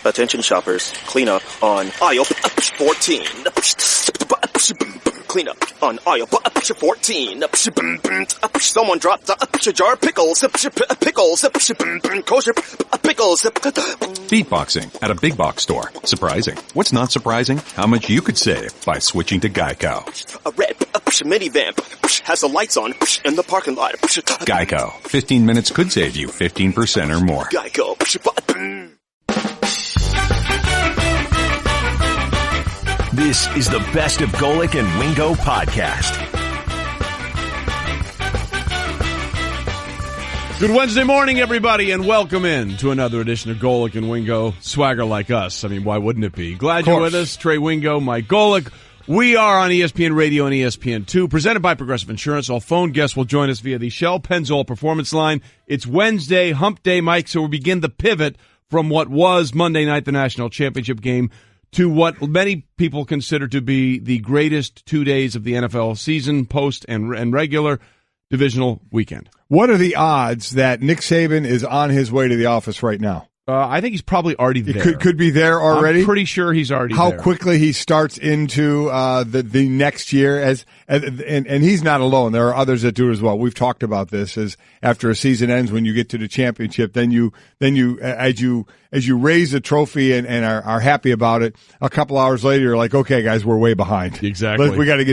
Attention shoppers, clean up on aisle 14. Clean up on aisle 14. Someone dropped a jar of pickles. Kosher pickles. Beatboxing at a big box store. Surprising. What's not surprising? How much you could save by switching to Geico. A red minivan has the lights on in the parking lot. Geico. 15 minutes could save you 15% or more. Geico. This is the Best of Golic and Wingo podcast. Good Wednesday morning, everybody, and welcome in to another edition of Golic and Wingo. Swagger like us. I mean, why wouldn't it be? Glad you're with us. Trey Wingo, Mike Golic. We are on ESPN Radio and ESPN2, presented by Progressive Insurance. All phone guests will join us via the Shell Pennzoil Performance Line. It's Wednesday, hump day, Mike, so we begin the pivot from what was Monday night, the national championship game, to what many people consider to be the greatest 2 days of the NFL season, post and regular divisional weekend. What are the odds that Nick Saban is on his way to the office right now? I think he's probably already there. He could be there already? I'm pretty sure he's already there. How quickly he starts into the next year, and he's not alone. There are others that do it as well. We've talked about this as after a season ends, when you get to the championship, then you as you raise the trophy and are happy about it, a couple hours later you're like, okay, guys, we're way behind. Exactly. We got to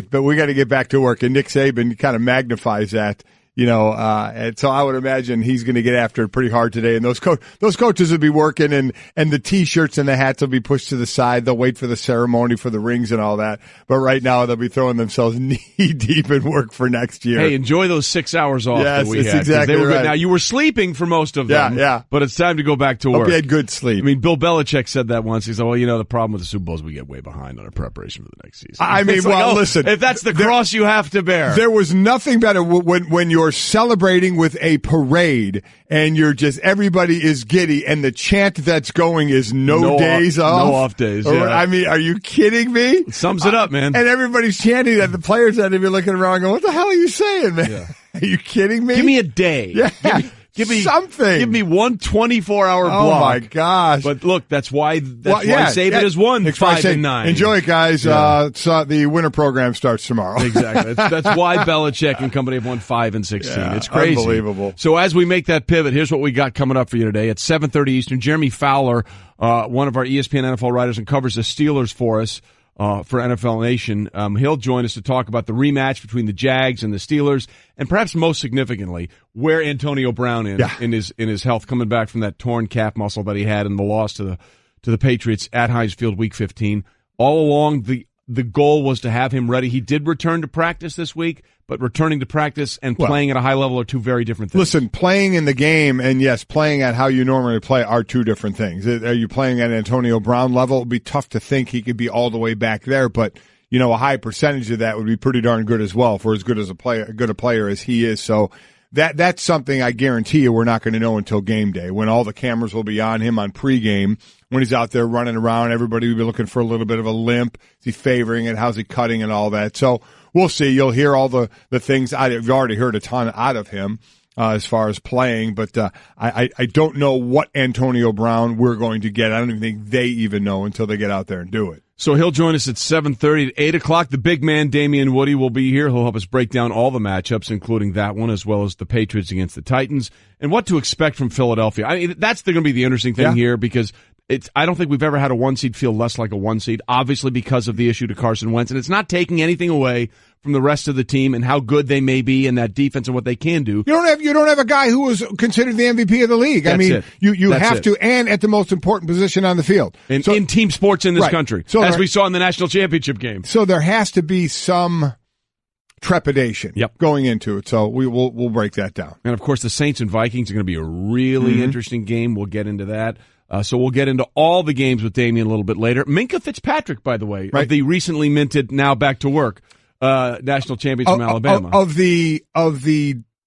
get back to work. And Nick Saban kind of magnifies that. And so I would imagine he's going to get after it pretty hard today. And those coaches will be working, and the T-shirts and the hats will be pushed to the side. They'll wait for the ceremony for the rings and all that. But right now they'll be throwing themselves knee deep in work for next year. Hey, enjoy those 6 hours off that we had. Exactly they were right. good. Now, you were sleeping for most of them. Yeah. But it's time to go back to work. Hope you had good sleep. I mean, Bill Belichick said that once. He said, well, the problem with the Super Bowl is we get way behind on our preparation for the next season. I mean, listen. If that's the cross you have to bear. There was nothing better when you're celebrating with a parade and everybody is giddy, and the chant that's going is no days off. No off days, yeah. I mean, are you kidding me? It sums it up, man. And everybody's chanting that. The players had to be looking around going, what the hell are you saying, man? Yeah. Are you kidding me? Give me a day. Yeah. Give me something. Give me one 24-hour block. Oh, my gosh. But look, that's why Saban has won 5 and 9. Enjoy it, guys. Yeah. The winter program starts tomorrow. Exactly. That's why Belichick and company have won 5 and 16. Yeah, it's crazy. Unbelievable. So as we make that pivot, here's what we got coming up for you today. At 7:30 Eastern, Jeremy Fowler, one of our ESPN NFL writers and covers the Steelers for us, for NFL Nation. He'll join us to talk about the rematch between the Jags and the Steelers, and perhaps most significantly, where Antonio Brown in his health, coming back from that torn calf muscle that he had in the loss to the Patriots at Heinz Field Week 15. All along, the goal was to have him ready. He did return to practice this week, but returning to practice and playing at a high level are two very different things. Listen, playing in the game and, yes, playing at how you normally play are two different things. Are you playing at Antonio Brown level? It would be tough to think he could be all the way back there, but a high percentage of that would be pretty darn good as well for as good a player as he is. So that's something I guarantee you we're not going to know until game day, when all the cameras will be on him on pregame. When he's out there running around, everybody will be looking for a little bit of a limp. Is he favoring it? How's he cutting and all that? So we'll see. You'll hear all the things. You've already heard a ton out of him as far as playing, but I don't know what Antonio Brown we're going to get. I don't even think they even know until they get out there and do it. So he'll join us at 7:30. At 8 o'clock, the big man, Damien Woody, will be here. He'll help us break down all the matchups, including that one, as well as the Patriots against the Titans, and what to expect from Philadelphia. I mean, that's going to be the interesting thing here, because I don't think we've ever had a 1 seed feel less like a 1 seed, obviously because of the issue to Carson Wentz. And it's not taking anything away from the rest of the team and how good they may be in that defense and what they can do. You don't have a guy who was considered the MVP of the league. That's it. You have to, and at the most important position on the field. In team sports in this country, as we saw in the national championship game. So there has to be some trepidation going into it. So we'll break that down. And, of course, the Saints and Vikings are going to be a really interesting game. We'll get into that. So we'll get into all the games with Damien a little bit later. Minkah Fitzpatrick, by the way, of the recently minted, now back to work, national champion from Alabama. Of the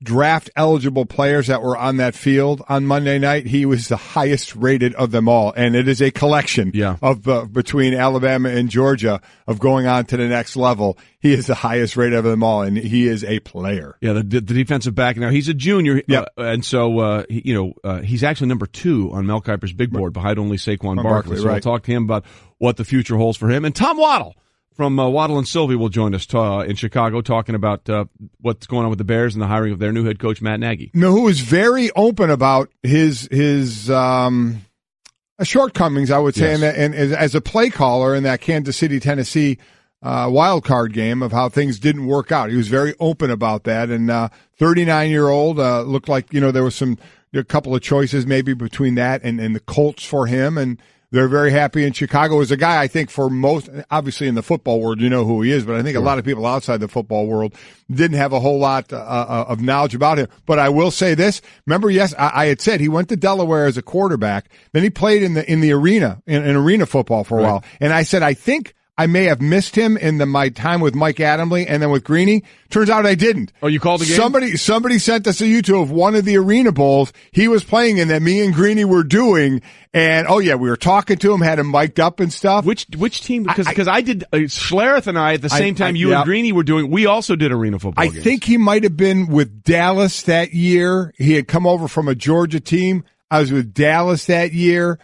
draft-eligible players that were on that field on Monday night, he was the highest rated of them all. And it is a collection of between Alabama and Georgia of going on to the next level. He is the highest rated of them all, and he is a player. Yeah, the defensive back. Now, he's a junior, and so, he's actually number 2 on Mel Kiper's big board, behind only Saquon Barkley. So I'll talk to him about what the future holds for him. And Tom Waddle from Waddle and Sylvie will join us in Chicago, talking about what's going on with the Bears and the hiring of their new head coach, Matt Nagy. Who was very open about his shortcomings, I would say, and as a play caller in that Kansas City, Tennessee wild card game, of how things didn't work out. He was very open about that. And 39-year-old looked like there was a couple of choices maybe between that and the Colts for him, and they're very happy in Chicago. As a guy, I think for most, obviously in the football world, you know who he is, but I think a lot of people outside the football world didn't have a whole lot of knowledge about him. But I will say this. Remember, I had said he went to Delaware as a quarterback. Then he played in the arena, in arena football for a while. And I said, I think I may have missed him in my time with Mike Adamle and then with Greeny. Turns out I didn't. Oh, you called the game? Somebody sent us a YouTube of one of the arena bowls he was playing in that me and Greeny were doing. And, we were talking to him, had him mic'd up and stuff. Which team? Because I did, Schlereth and I, at the same time you and Greeny were doing, we also did arena football games. I think he might have been with Dallas that year. He had come over from a Georgia team. I was with Dallas that year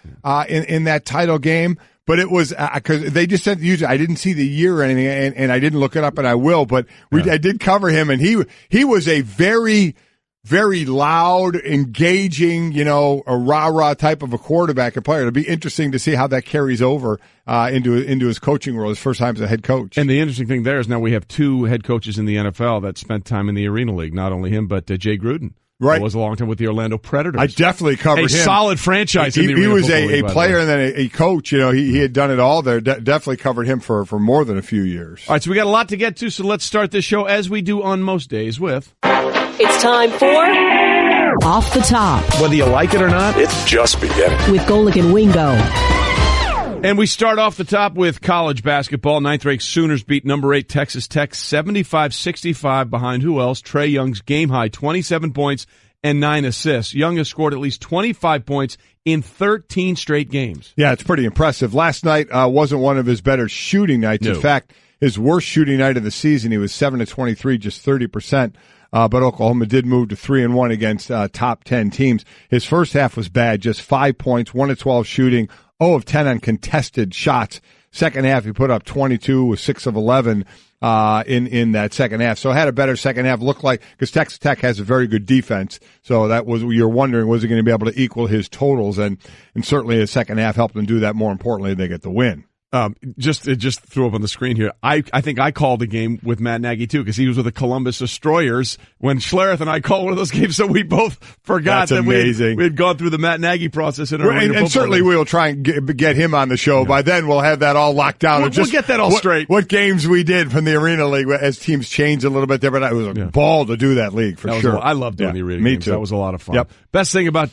in that title game. But it was because they just sent the user. I didn't see the year or anything, and I didn't look it up, and I will. But I did cover him, and he was a very, very loud, engaging, a rah-rah type of a quarterback and player. It'll be interesting to see how that carries over into his coaching role, his first time as a head coach. And the interesting thing there is now we have 2 head coaches in the NFL that spent time in the Arena League. Not only him, but Jay Gruden. Right. Was a long time with the Orlando Predators. I definitely covered him. A solid franchise in the Arena He was League, a player and then a coach. He had done it all there. Definitely covered him for more than a few years. All right, so we got a lot to get to, so let's start this show as we do on most days with... It's time for Off the Top. Whether you like it or not, it's just beginning. With Golic and Wingo. And we start off the top with college basketball. 9th-ranked Sooners beat number 8 Texas Tech 75-65 behind who else? Trae Young's game-high 27 points and 9 assists. Young has scored at least 25 points in 13 straight games. Yeah, it's pretty impressive. Last night wasn't one of his better shooting nights. No. In fact, his worst shooting night of the season. He was 7-23, just 30%. But Oklahoma did move to 3-1 against top 10 teams. His first half was bad, just 5 points, 1-12 shooting, 0 of 10 on contested shots. Second half, he put up 22 with 6 of 11 in that second half. So had a better second half. Looked like, because Texas Tech has a very good defense. So that was, you're wondering, was he going to be able to equal his totals? And certainly his second half helped them do that. More importantly, they get the win. It just threw up on the screen here. I think I called the game with Matt Nagy too, because he was with the Columbus Destroyers when Schlereth and I called one of those games, so we both forgot that we had gone through the Matt Nagy process in our and certainly game. We'll try and get him on the show. Yeah. By then we'll have that all locked down. We'll get that all straight. What games we did from the Arena League as teams changed a little bit there, but it was a ball to do that league for sure. I love doing the Arena Me games. too. That was a lot of fun. Yep. Best thing about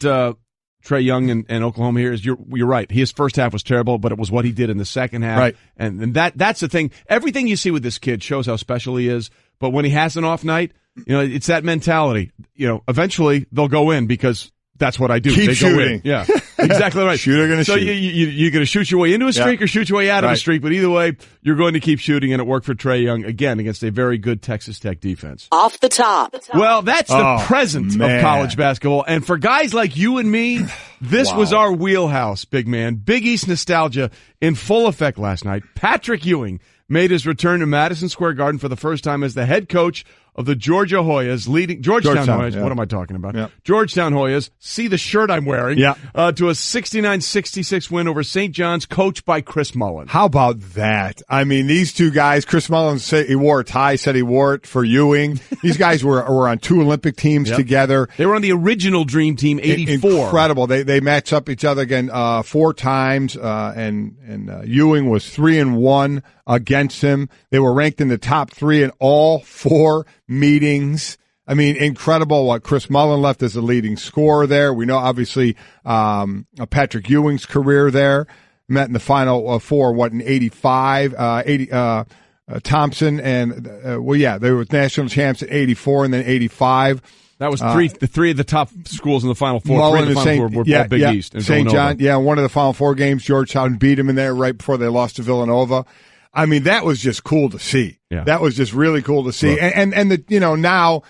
Trae Young and Oklahoma here is you're right. His first half was terrible, but it was what he did in the second half. Right. And that's the thing. Everything you see with this kid shows how special he is. But when he has an off night, it's that mentality. Eventually they'll go in because that's what I do. Keep they shooting. Go in. Yeah, exactly right. Shooter going to shoot. So you're going to shoot your way into a streak or shoot your way out of a streak. But either way, you're going to keep shooting, and it worked for Trae Young again against a very good Texas Tech defense. Off the top. Well, that's the present of college basketball. And for guys like you and me, this was our wheelhouse, big man. Big East nostalgia in full effect last night. Patrick Ewing made his return to Madison Square Garden for the first time as the head coach of the Georgetown Hoyas. Yeah. What am I talking about? Yeah. Georgetown Hoyas. See the shirt I'm wearing. Yeah. To a 69-66 win over St. John's, coached by Chris Mullen. How about that? I mean, these two guys, Chris Mullen said he wore a tie, said he wore it for Ewing. These guys were on 2 Olympic teams together. They were on the original Dream Team, 84. Incredible. They matched up each other again 4 times, and Ewing was 3-1 against him. They were ranked in the top 3 in all 4 meetings. I mean, incredible what Chris Mullen left as the leading scorer there. We know, obviously, Patrick Ewing's career there. Met in the Final Four, in 85? Thompson and, they were national champs in 84 and then 85. That was the three of the top schools in the Final Four. Mullen three of the Final Four were all Big East. And St. John, one of the Final Four games, Georgetown beat them in there right before they lost to Villanova. I mean, that was just cool to see. Yeah. That was just really cool to see. Right. And now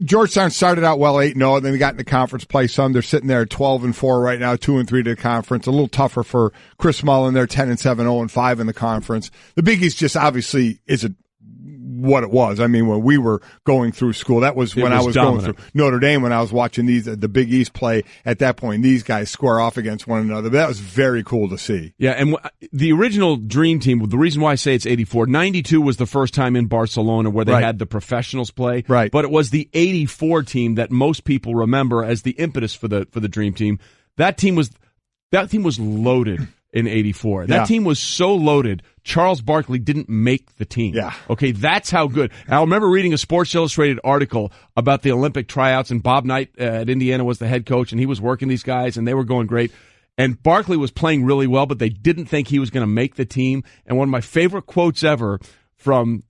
Georgetown started out well 8-0, and then they got into conference play some. They're sitting there at 12-4 right now, 2-3 to the conference. A little tougher for Chris Mullen. They're 10-7, 0-5 in the conference. The Big East just obviously isn't what it was. I mean, when we were going through school, that was when I was dominant. going through Notre Dame, when I was watching the Big East play at that point. These guys square off against one another. But that was very cool to see. Yeah, and the original Dream Team, the reason why I say it's 84, 92 was the first time in Barcelona where they had the professionals play. Right. But it was the 84 team that most people remember as the impetus for the Dream Team. That team was loaded in 84. That team was so loaded, Charles Barkley didn't make the team. Yeah. Okay, that's how good. And I remember reading a Sports Illustrated article about the Olympic tryouts, and Bob Knight at Indiana was the head coach, and he was working these guys, and they were going great. And Barkley was playing really well, but they didn't think he was going to make the team. And one of my favorite quotes ever from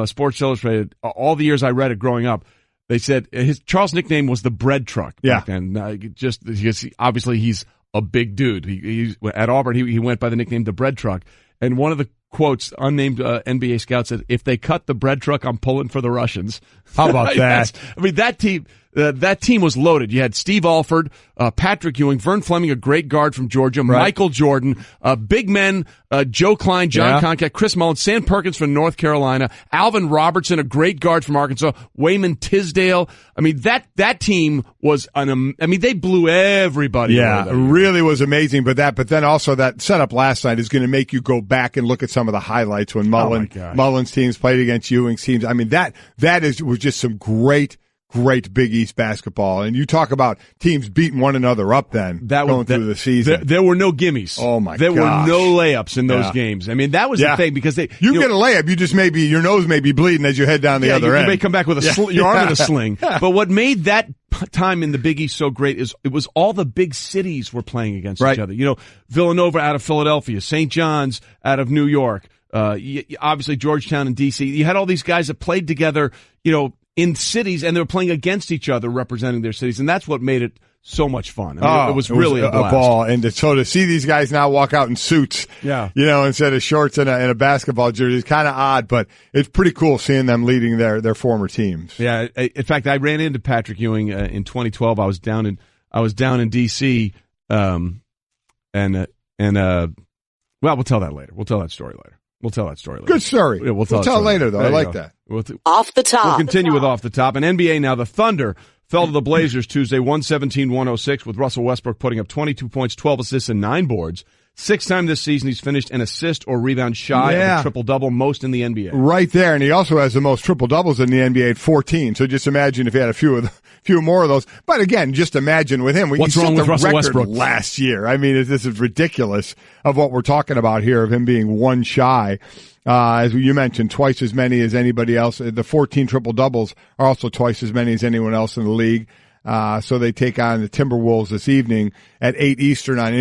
Sports Illustrated, all the years I read it growing up, they said Charles' nickname was the bread truck back then. Just because obviously he's a big dude. He at Auburn, he went by the nickname the bread truck. And one of the quotes, unnamed NBA scout said, "If they cut the bread truck, I'm pulling for the Russians." How about that? I mean, that team was loaded. You had Steve Alford, Patrick Ewing, Vern Fleming, a great guard from Georgia, Michael Jordan, big men, Joe Klein, John Concat, Chris Mullen, Sam Perkins from North Carolina, Alvin Robertson, a great guard from Arkansas, Wayman Tisdale. I mean, that team was they blew everybody. Yeah, it really was amazing. But then also that setup last night is going to make you go back and look at some of the highlights when Mullen's teams played against Ewing's teams. I mean, that was just some great Big East basketball. And you talk about teams beating one another up then through the season. There were no gimmies. Oh, my There gosh. were no layups in those games. I mean, that was the thing because you get a layup, you just your nose may be bleeding as you head down the other end. You may come back with your arm in a sling. But what made that time in the Big East so great is it was all the big cities were playing against each other. You know, Villanova out of Philadelphia, St. John's out of New York, obviously Georgetown and D.C. You had all these guys that played together, in cities, and they were playing against each other, representing their cities, and that's what made it so much fun. I mean, it was really a blast. Ball, and so to see these guys now walk out in suits, instead of shorts and a basketball jersey is kind of odd, but it's pretty cool seeing them leading their former teams. Yeah, in fact, I ran into Patrick Ewing in 2012. I was down in D.C. Well, we'll tell that later. We'll tell that story later. Good story. Yeah, we'll tell it later, though. I like that. Off the top. We'll continue with Off the Top. And NBA now, the Thunder fell to the Blazers Tuesday, 117-106, with Russell Westbrook putting up 22 points, 12 assists, and 9 boards. Sixth time this season he's finished an assist or rebound shy of a triple-double, most in the NBA. Right there, and he also has the most triple-doubles in the NBA at 14. So just imagine if he had a few more of those. But again, just imagine with him. What's wrong with Russell Westbrook? Last year. I mean, this is ridiculous of what we're talking about here, of him being one shy. As you mentioned, twice as many as anybody else. The 14 triple-doubles are also twice as many as anyone else in the league. So they take on the Timberwolves this evening at 8 Eastern on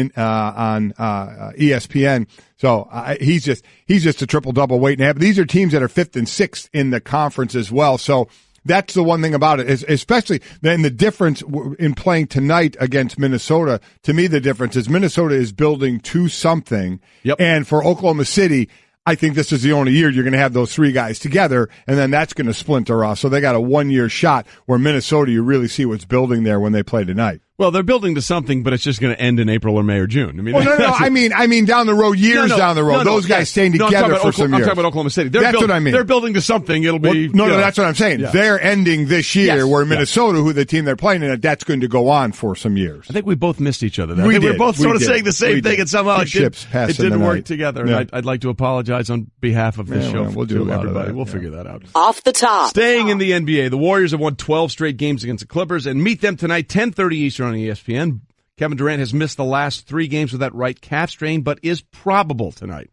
ESPN. So he's just a triple-double waiting to happen. These are teams that are 5th and 6th in the conference as well. So that's the one thing about it, is especially then the difference in playing tonight against Minnesota. To me, the difference is Minnesota is building to something. Yep. And for Oklahoma City, I think this is the only year you're going to have those three guys together, and then that's going to splinter off. So they got a 1-year shot, where Minnesota, you really see what's building there when they play tonight. Well, they're building to something, but it's just going to end in April or May or June. I mean, no. I mean, down the road, down the road, those guys staying together for some years. I'm talking about Oklahoma City. That's what I mean. They're building to something. It'll be that's what I'm saying. Yeah. They're ending this year, where Minnesota, who the team they're playing in, that's going to go on for some years. I think we both missed each other. We're both sort of saying the same thing, and somehow it didn't work together. Yeah. And I'd like to apologize on behalf of this show. We'll do everybody. We'll figure that out. Off the top. Staying in the NBA, the Warriors have won 12 straight games against the Clippers, and meet them tonight, 10:30 Eastern on ESPN. Kevin Durant has missed the last 3 games with that right calf strain, but is probable tonight.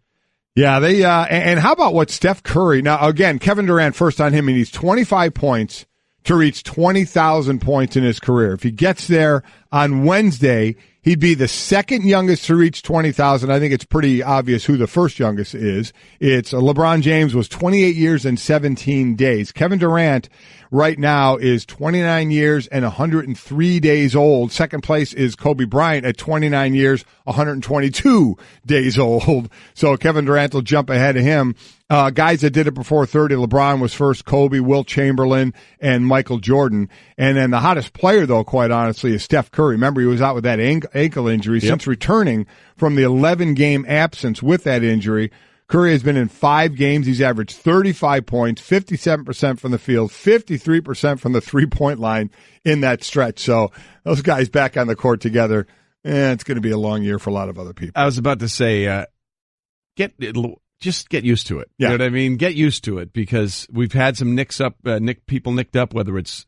Yeah, and how about what Steph Curry? Now, again, Kevin Durant, first on him, he needs 25 points to reach 20,000 points in his career. If he gets there On Wednesday, he'd be the second youngest to reach 20,000. I think it's pretty obvious who the first youngest is. It's LeBron James was 28 years and 17 days. Kevin Durant right now is 29 years and 103 days old. Second place is Kobe Bryant at 29 years, 122 days old. So Kevin Durant will jump ahead of him. Guys that did it before 30, LeBron was first, Kobe, Wilt Chamberlain, and Michael Jordan. And then the hottest player, though, quite honestly, is Steph Curry. Remember, he was out with that ankle injury. Yep. Since returning from the 11-game absence with that injury, Curry has been in 5 games. He's averaged 35 points, 57% from the field, 53% from the three-point line in that stretch. So those guys back on the court together, it's going to be a long year for a lot of other people. I was about to say, just get used to it. Yeah. You know what I mean? Get used to it because we've had some people nicked up, whether it's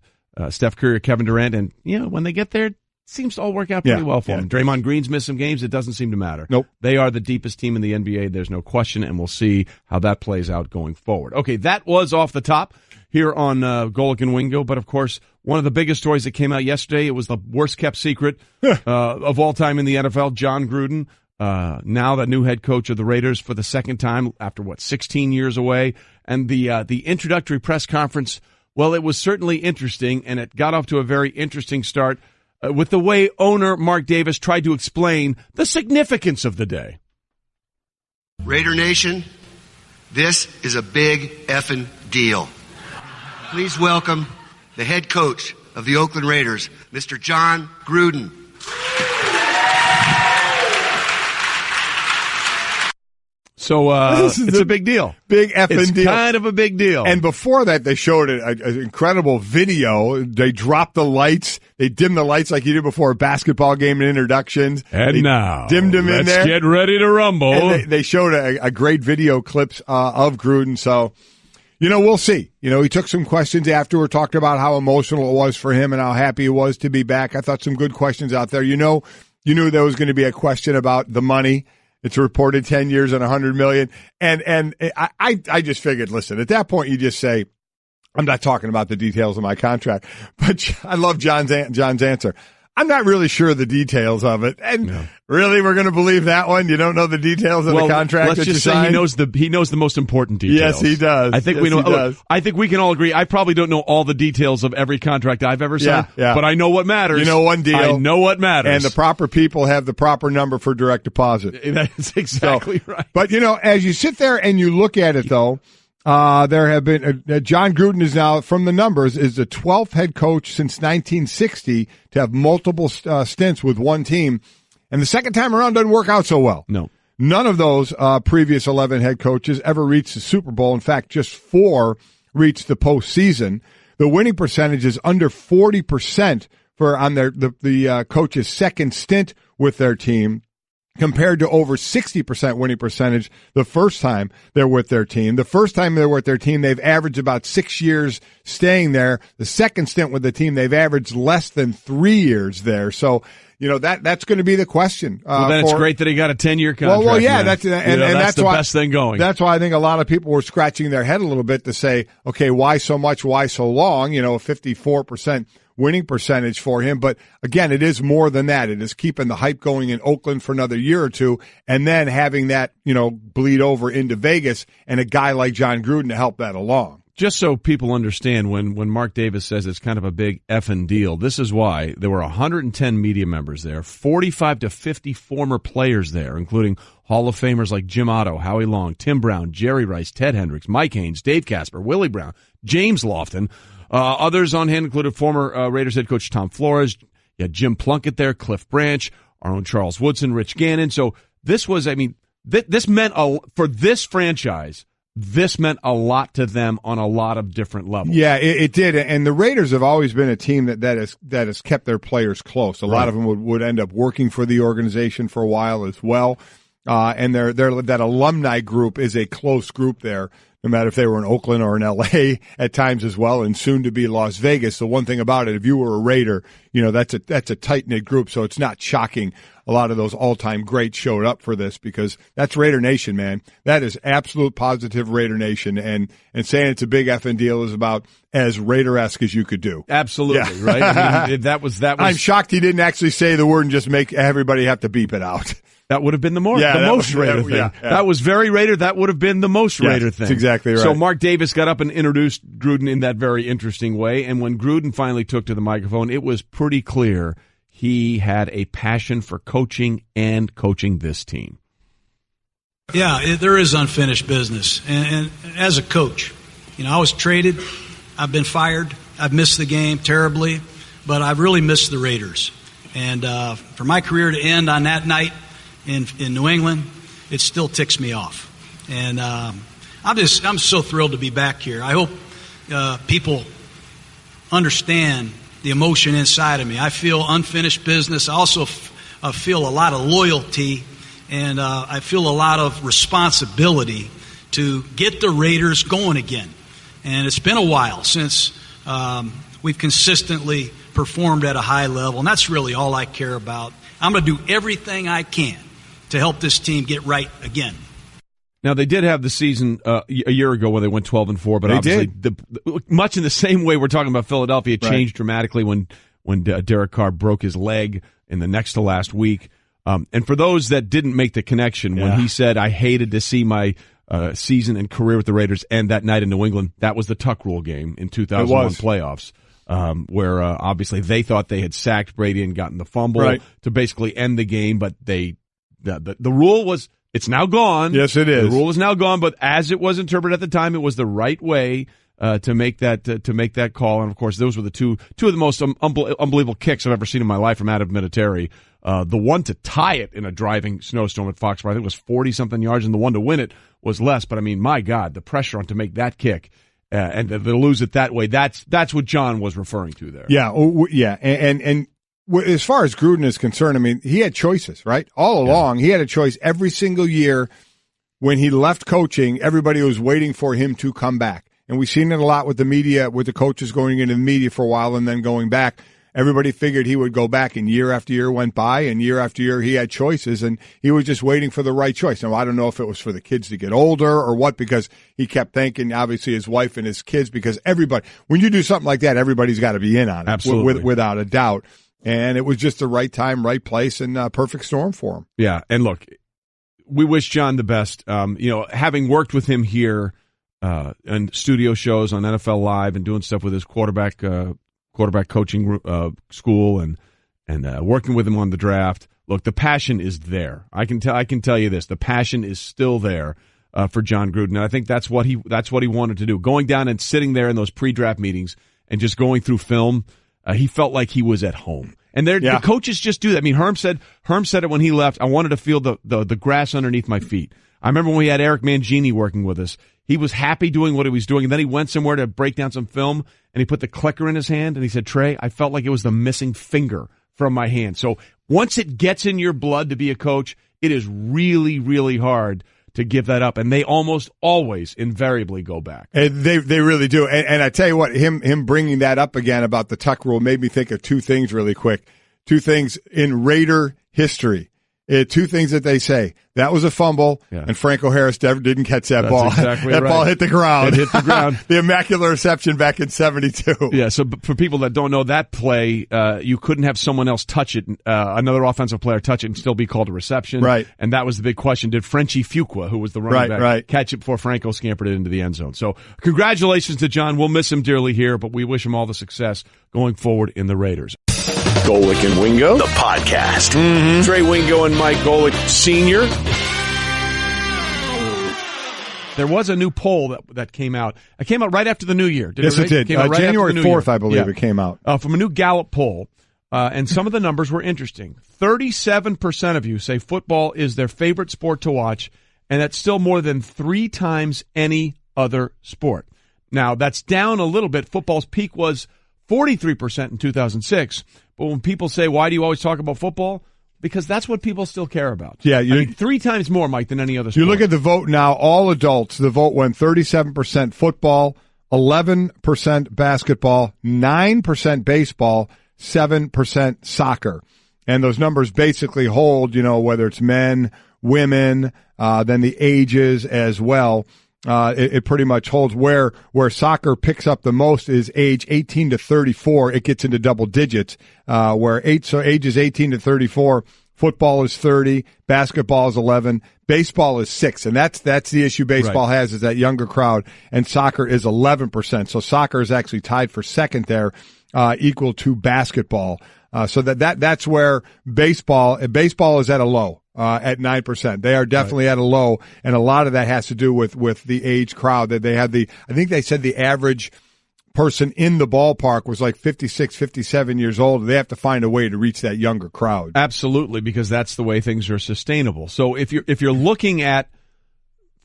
Steph Curry or Kevin Durant, and when they get there, it seems to all work out pretty well for them. Draymond Green's missed some games. It doesn't seem to matter. Nope. They are the deepest team in the NBA. There's no question, and we'll see how that plays out going forward. Okay, that was off the top here on Golic and Wingo, but of course, one of the biggest stories that came out yesterday, it was the worst-kept secret of all time in the NFL, Jon Gruden. Now the new head coach of the Raiders for the second time after 16 years away, and the introductory press conference. Well, it was certainly interesting, and it got off to a very interesting start with the way owner Mark Davis tried to explain the significance of the day. Raider Nation, this is a big effing deal. Please welcome the head coach of the Oakland Raiders, Mr. Jon Gruden. So it's a big deal. Big effing deal. It's kind of a big deal. And before that, they showed an incredible video. They dropped the lights. They dimmed the lights like you did before a basketball game and introductions. And they now, dimmed them in there. Let's get ready to rumble. And they showed a great video clips of Gruden. So, we'll see. He took some questions afterward, talked about how emotional it was for him and how happy he was to be back. I thought some good questions out there. You knew there was going to be a question about the money. It's reported 10 years and $100 million. And I just figured, listen, at that point, you just say, I'm not talking about the details of my contract, but I love John's answer. I'm not really sure of the details of it. And really, we're going to believe that one? You don't know the details of the contract let's that just you say signed? he knows the most important details. Yes, he does. I think we know. Look, I think we can all agree. I probably don't know all the details of every contract I've ever signed, but I know what matters. You know one deal. I know what matters. And the proper people have the proper number for direct deposit. That's exactly right. But, as you sit there and you look at it, though, there have been Jon Gruden is now, from the numbers, is the 12th head coach since 1960 to have multiple stints with one team. And the second time around doesn't work out so well. No. None of those previous 11 head coaches ever reached the Super Bowl. In fact, just 4 reached the postseason. The winning percentage is under 40% on the coach's second stint with their team, compared to over 60% winning percentage the first time they're with their team. The first time they're with their team, they've averaged about 6 years staying there. The second stint with the team, they've averaged less than 3 years there. So, that's going to be the question. Well, then it's great that he got a 10-year contract. Well, yeah, man. that's the why, best thing going. That's why I think a lot of people were scratching their head a little bit to say, okay, why so much? Why so long? 54% winning percentage for him. But again, it is more than that. It is keeping the hype going in Oakland for another year or two and then having that, bleed over into Vegas and a guy like Jon Gruden to help that along. Just so people understand, when Mark Davis says it's kind of a big effing deal, this is why. There were 110 media members there, 45 to 50 former players there, including Hall of Famers like Jim Otto, Howie Long, Tim Brown, Jerry Rice, Ted Hendricks, Mike Haynes, Dave Casper, Willie Brown, James Lofton. Others on hand included former Raiders head coach Tom Flores. You had Jim Plunkett there, Cliff Branch, our own Charles Woodson, Rich Gannon. So this was, this meant for this franchise, this meant a lot to them on a lot of different levels. Yeah, it did. And the Raiders have always been a team that has kept their players close. A lot of them would end up working for the organization for a while as well. And that alumni group is a close group there, no matter if they were in Oakland or in L.A. at times as well, and soon to be Las Vegas. The one thing about it, if you were a Raider, that's a tight-knit group, so it's not shocking a lot of those all-time greats showed up for this, because that's Raider Nation, man. That is absolute positive Raider Nation, and saying it's a big effing deal is about as Raider-esque as you could do. Absolutely, right? I mean, that was. I'm shocked he didn't actually say the word and just make everybody have to beep it out. That would have been the most Raider thing. Yeah. That was very Raider. That would have been the most Raider thing. That's exactly right. So Mark Davis got up and introduced Gruden in that very interesting way, and when Gruden finally took to the microphone, it was pretty clear he had a passion for coaching and coaching this team. Yeah, there is unfinished business. And as a coach, I was traded. I've been fired. I've missed the game terribly, but I've really missed the Raiders. And for my career to end on that night in New England, it still ticks me off. And I'm so thrilled to be back here. I hope people understand the emotion inside of me. I feel unfinished business. I also feel a lot of loyalty, and I feel a lot of responsibility to get the Raiders going again. And it's been a while since we've consistently performed at a high level, and that's really all I care about. I'm going to do everything I can to help this team get right again. Now, they did have the season a year ago when they went 12-4, but obviously, much in the same way we're talking about Philadelphia, it changed dramatically when Derek Carr broke his leg in the next to last week. And for those that didn't make the connection, when he said, I hated to see my season and career with the Raiders end that night in New England, that was the Tuck Rule game in 2001 playoffs, where obviously they thought they had sacked Brady and gotten the fumble to basically end the game, but the rule was, it's now gone. Yes, it is. The rule is now gone, but as it was interpreted at the time, it was the right way to make that call. And of course, those were the two of the most unbelievable kicks I've ever seen in my life from Adam Vinatieri. The one to tie it in a driving snowstorm at Foxborough, I think it was 40-something yards, and the one to win it was less. But I mean, my God, the pressure on to make that kick and to lose it that way, that's what John was referring to there. Yeah, and as far as Gruden is concerned, I mean, he had choices, right? All along, he had a choice every single year. When he left coaching, everybody was waiting for him to come back. And we've seen it a lot with the media, with the coaches going into the media for a while and then going back. Everybody figured he would go back, and year after year went by, and year after year he had choices, and he was just waiting for the right choice. Now, I don't know if it was for the kids to get older or what, because he kept thanking, obviously, his wife and his kids, because everybody, when you do something like that, everybody's got to be in on it. Absolutely. Without a doubt. And it was just the right time, right place, and perfect storm for him. Yeah, and look, we wish John the best. Having worked with him here and studio shows on NFL Live and doing stuff with his quarterback coaching school and working with him on the draft. Look, the passion is there. I can tell you this: the passion is still there for Jon Gruden, and I think that's what he wanted to do. Going down and sitting there in those pre-draft meetings and just going through film. He felt like he was at home. And the coaches just do that. I mean, Herm said it when he left. I wanted to feel the grass underneath my feet. I remember when we had Eric Mangini working with us. He was happy doing what he was doing, and then he went somewhere to break down some film, and he put the clicker in his hand, and he said, Trey, I felt like it was the missing finger from my hand. So once it gets in your blood to be a coach, it is really, really hard to give that up, and they almost always invariably go back. And they really do. And I tell you what, him bringing that up again about the Tuck Rule made me think of two things really quick. Two things in Raider history. Two things that they say. That was a fumble, and Franco Harris didn't catch that ball. Exactly that ball hit the ground. It hit the ground. The immaculate reception back in 72. Yeah, so for people that don't know that play, you couldn't have someone else touch it, another offensive player touch it and still be called a reception. Right. And that was the big question. Did Frenchie Fuqua, who was the running back, catch it before Franco scampered it into the end zone? So congratulations to John. We'll miss him dearly here, but we wish him all the success going forward in the Raiders. Golic and Wingo, The podcast. Mm-hmm. Trey Wingo and Mike Golic Sr. There was a new poll that came out. It came out right after the new year. Yes, it did. January 4th, I believe it came out. From a new Gallup poll. And some of the numbers were interesting. 37% of you say football is their favorite sport to watch, and that's still more than 3 times any other sport. Now, that's down a little bit. Football's peak was 43% in 2006. But when people say, why do you always talk about football? because that's what people still care about. Yeah, I mean, 3 times more, Mike, than any other sport. You look at the vote now, all adults, the vote went 37% football, 11% basketball, 9% baseball, 7% soccer. And those numbers basically hold, whether it's men, women, then the ages as well. It pretty much holds. Where soccer picks up the most is age 18 to 34. It gets into double digits. Ages 18 to 34. Football is 30. Basketball is 11. Baseball is 6. And that's the issue baseball has, is that younger crowd. And soccer is 11%. So soccer is actually tied for second there, equal to basketball. So that's where baseball is at a low. At 9%. They are definitely at a low, and a lot of that has to do with the age crowd that they have. I think they said the average person in the ballpark was like 56, 57 years old. They have to find a way to reach that younger crowd. Absolutely, because that's the way things are sustainable. So if you're looking at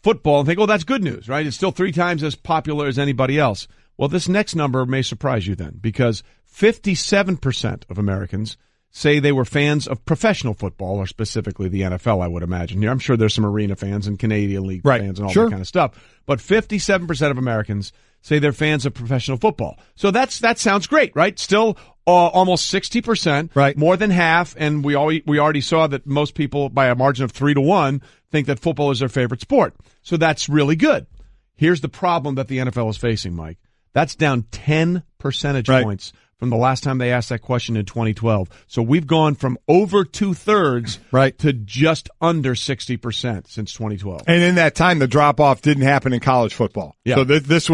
football and think, oh, that's good news, right? It's still 3 times as popular as anybody else. Well, this next number may surprise you then, because 57% of Americans say they were fans of professional football, or specifically the NFL, I would imagine. I'm sure there's some arena fans and Canadian League fans and all that kind of stuff. But 57% of Americans say they're fans of professional football. So that sounds great, right? Still almost 60%, right? More than half, and we already saw that most people, by a margin of 3-1, think that football is their favorite sport. So that's really good. Here's the problem that the NFL is facing, Mike. That's down 10 percentage points from the last time they asked that question in 2012. So we've gone from over 2/3 to just under 60% since 2012. And in that time, the drop-off didn't happen in college football. Yeah. So this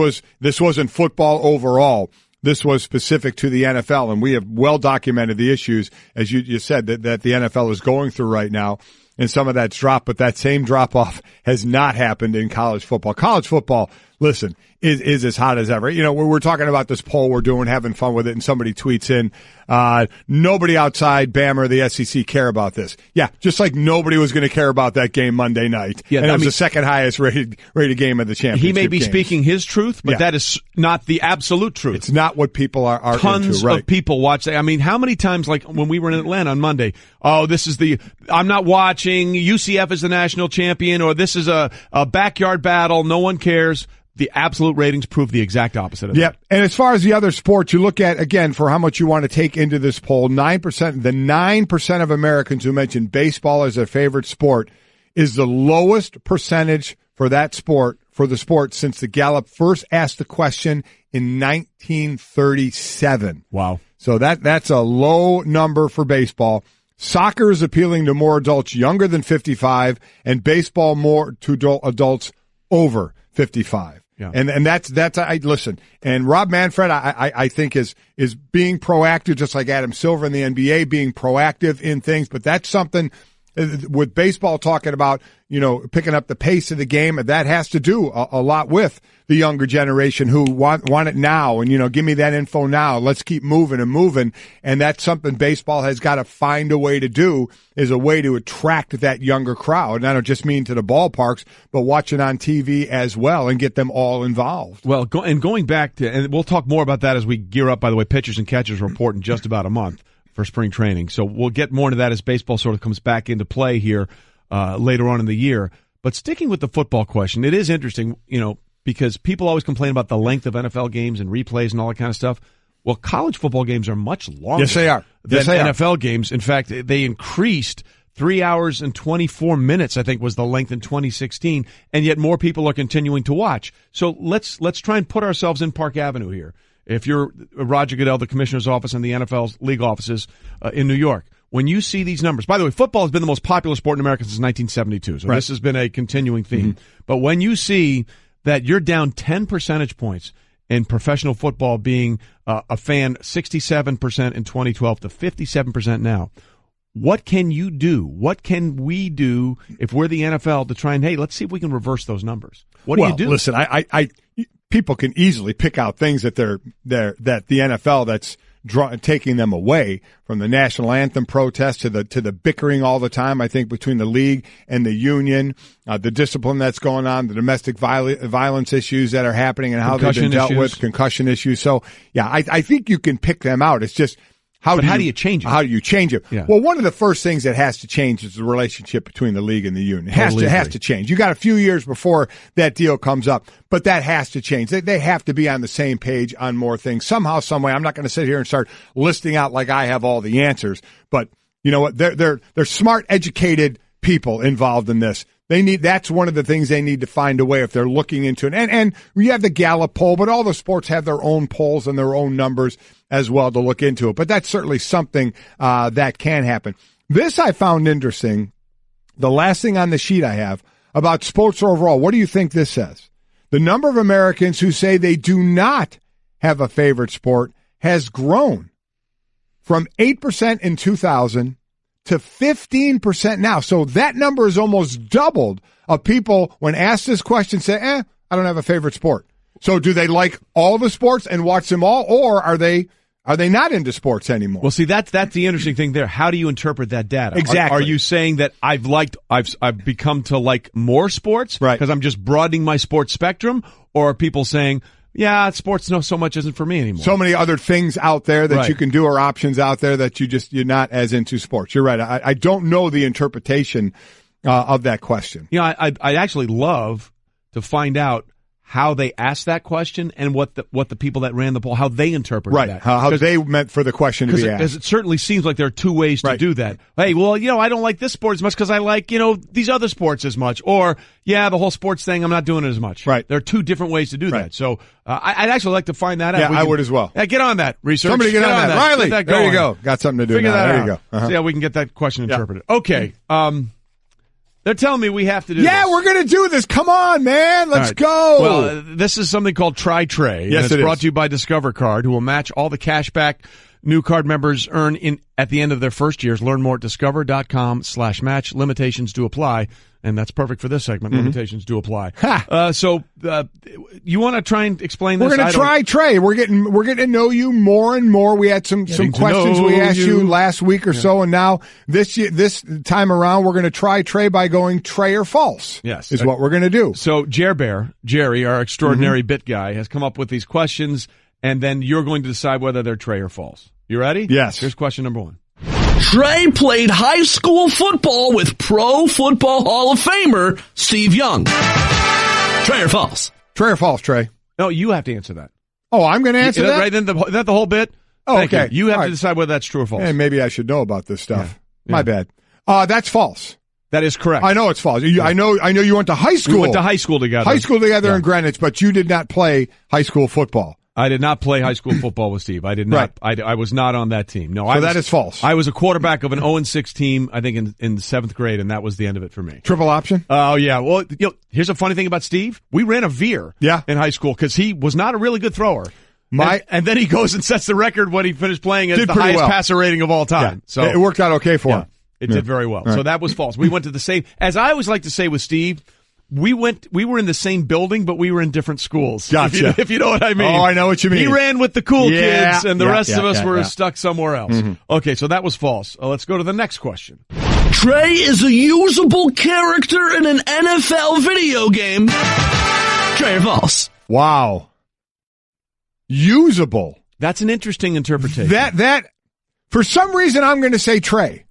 wasn't football overall. This was specific to the NFL, and we have well documented the issues, as you said, that the NFL is going through right now. And some of that's dropped, but that same drop-off has not happened in college football. College football, listen, is as hot as ever. We're talking about this poll we're doing, having fun with it, and somebody tweets in, nobody outside Bama or the SEC care about this. Yeah, just like nobody was going to care about that game Monday night. Yeah, and it was the second highest rated game of the championship. He may be games. Speaking his truth, but that is not the absolute truth. It's not what people are Tons into, of people watch that. I mean, how many times, like when we were in Atlanta on Monday, I'm not watching, UCF is the national champion, or this is a backyard battle, no one cares. The absolute ratings prove the exact opposite of that. Yep. And as far as the other sports, you look at, again, for how much you want to take into this poll, 9%, the 9% of Americans who mentioned baseball as their favorite sport is the lowest percentage for that sport, since the Gallup first asked the question in 1937. Wow. So that's a low number for baseball. Soccer is appealing to more adults younger than 55, and baseball more to adults over 55. Yeah. And that's listen. And Rob Manfred, I think is being proactive, just like Adam Silver in the NBA, being proactive in things. But that's something with baseball talking about, picking up the pace of the game. That has to do a lot with the younger generation who want it now, and give me that info now. Let's keep moving and moving. And that's something baseball has got to find a way to do, is a way to attract that younger crowd. And I don't just mean to the ballparks, but watching on TV as well, and get them all involved. Well, going back to, and we'll talk more about that as we gear up. By the way, pitchers and catchers report in just about a month for spring training. So we'll get more into that as baseball sort of comes back into play here later on in the year. But sticking with the football question, it is interesting, because people always complain about the length of NFL games and replays and all that kind of stuff. Well, college football games are much longer yes, they are. than yes, they NFL are. games. In fact, they increased 3 hours and 24 minutes, I think, was the length in 2016, and yet more people are continuing to watch. So let's try and put ourselves in Park Avenue here. If you're Roger Goodell, the commissioner's office, and the NFL's league offices in New York, when you see these numbers, by the way, football has been the most popular sport in America since 1972, so this has been a continuing theme. Mm-hmm. But when you see that you're down 10 percentage points in professional football, being a fan 67% in 2012 to 57% now, what can you do? What can we do if we're the NFL to try and, hey, let's see if we can reverse those numbers? What do you do? Listen, I people can easily pick out things that that the NFL that's taking them away, from the national anthem protest to the bickering all the time, I think, between the league and the union, the discipline that's going on, the domestic violence issues that are happening and how they've been dealt with, concussion issues. So, yeah, I think you can pick them out. It's just, How do you change it? How do you change it? Yeah. Well, one of the first things that has to change is the relationship between the league and the union. It has to change. You got a few years before that deal comes up, but that has to change. They have to be on the same page on more things. Somehow, some way. I'm not going to sit here and start listing out like I have all the answers, but you know what? They're smart, educated people involved in this. That's one of the things they need to find a way if they're looking into it. And we have the Gallup poll, but all the sports have their own polls and their own numbers as well to look into it. But that's certainly something that can happen. This I found interesting. The last thing on the sheet I have about sports overall. What do you think this says? The number of Americans who say they do not have a favorite sport has grown from 8% in 2000 to 15% now. So that number is almost doubled of people when asked this question say, I don't have a favorite sport. So do they like all the sports and watch them all, or are they not into sports anymore? Well, see, that's the interesting thing there. How do you interpret that data? Exactly. Are you saying that I've become to like more sports because I'm just broadening my sports spectrum, or are people saying, yeah, sports so much isn't for me anymore? So many other things out there that you can do, or options out there that you're not as into sports. You're right. I don't know the interpretation of that question. You know, I'd actually love to find out how they asked that question and what the people that ran the poll, how they interpreted that. How they meant for the question to be asked. Because it certainly seems like there are two ways to do that. Hey, well, I don't like this sport as much because I like, these other sports as much. Or, yeah, the whole sports thing, I'm not doing it as much. Right. There are two different ways to do that. So I'd actually like to find that out. Yeah, I would as well. Yeah, get on that, research. Somebody get on that. Riley, there you go. Got something to do Figure now. that There out. you go. Uh-huh. See how we can get that question interpreted. Okay. They're telling me we have to do this. Yeah, we're going to do this. Come on, man. Let's go. Well, this is something called Try Trey. Yes, it's brought to you by Discover Card, who will match all the cash back new card members earn at the end of their first years. Learn more at discover.com/match. Limitations do apply. And that's perfect for this segment. Limitations do apply. So you want to try and explain this? We're going to try Trey. We're getting to know you more and more. We had some questions we asked you last week or so, and now this time around we're going to try Trey by going Trey or false. Yes, is what we're going to do. So Jerry, our extraordinary bit guy, has come up with these questions, and then you're going to decide whether they're Trey or false. You ready? Yes. Here's question number 1. Trey played high school football with Pro Football Hall of Famer Steve Young. Trey or false? Trey or false, Trey? No, you have to answer that. Oh, I'm going to answer that? Right, then is that the whole bit? Oh, okay. You have to decide whether that's true or false. Hey, maybe I should know about this stuff. Yeah. My bad. That's false. That is correct. I know it's false. I know you went to high school. We went to high school together. High school together in Greenwich, but you did not play high school football. I did not play high school football with Steve. I did not. Right. I was not on that team. No, that is false. I was a quarterback of an 0-6 team, I think, in 7th grade, and that was the end of it for me. Triple option? Oh, yeah. Well, here's a funny thing about Steve. We ran a veer in high school because he was not a really good thrower. And then he goes and sets the record when he finished playing as the highest passer rating of all time. Yeah. So it worked out okay for him. It did very well. Right. So that was false. We went to the same, as I always like to say with Steve, we were in the same building, but we were in different schools. Gotcha. If you know what I mean. Oh, I know what you mean. He ran with the cool kids, and the rest of us were stuck somewhere else. Mm-hmm. Okay, so that was false. Let's go to the next question. Trey is a usable character in an NFL video game. Trey or false? Wow. Usable. That's an interesting interpretation. That for some reason, I'm going to say Trey.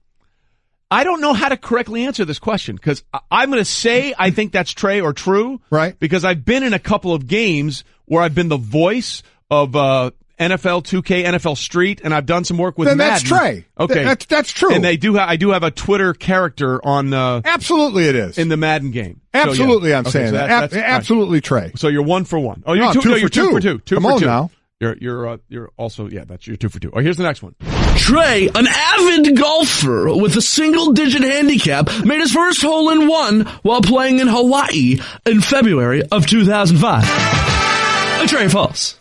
I don't know how to correctly answer this question because I'm going to say I think that's Trey or true. Right. Because I've been in a couple of games where I've been the voice of NFL 2K, NFL Street, and I've done some work with Then Madden. That's Trey. Okay. That's true. And I do have a Twitter character on. Absolutely it is. In the Madden game. Absolutely, so, I'm saying that. Absolutely Trey. So you're 1 for 1. Oh, you're no, two for two. Come on now. You're also, that's your 2 for 2. Oh, here's the next one. Trey, an avid golfer with a single-digit handicap, made his first hole-in-one while playing in Hawaii in February of 2005. Trey, false?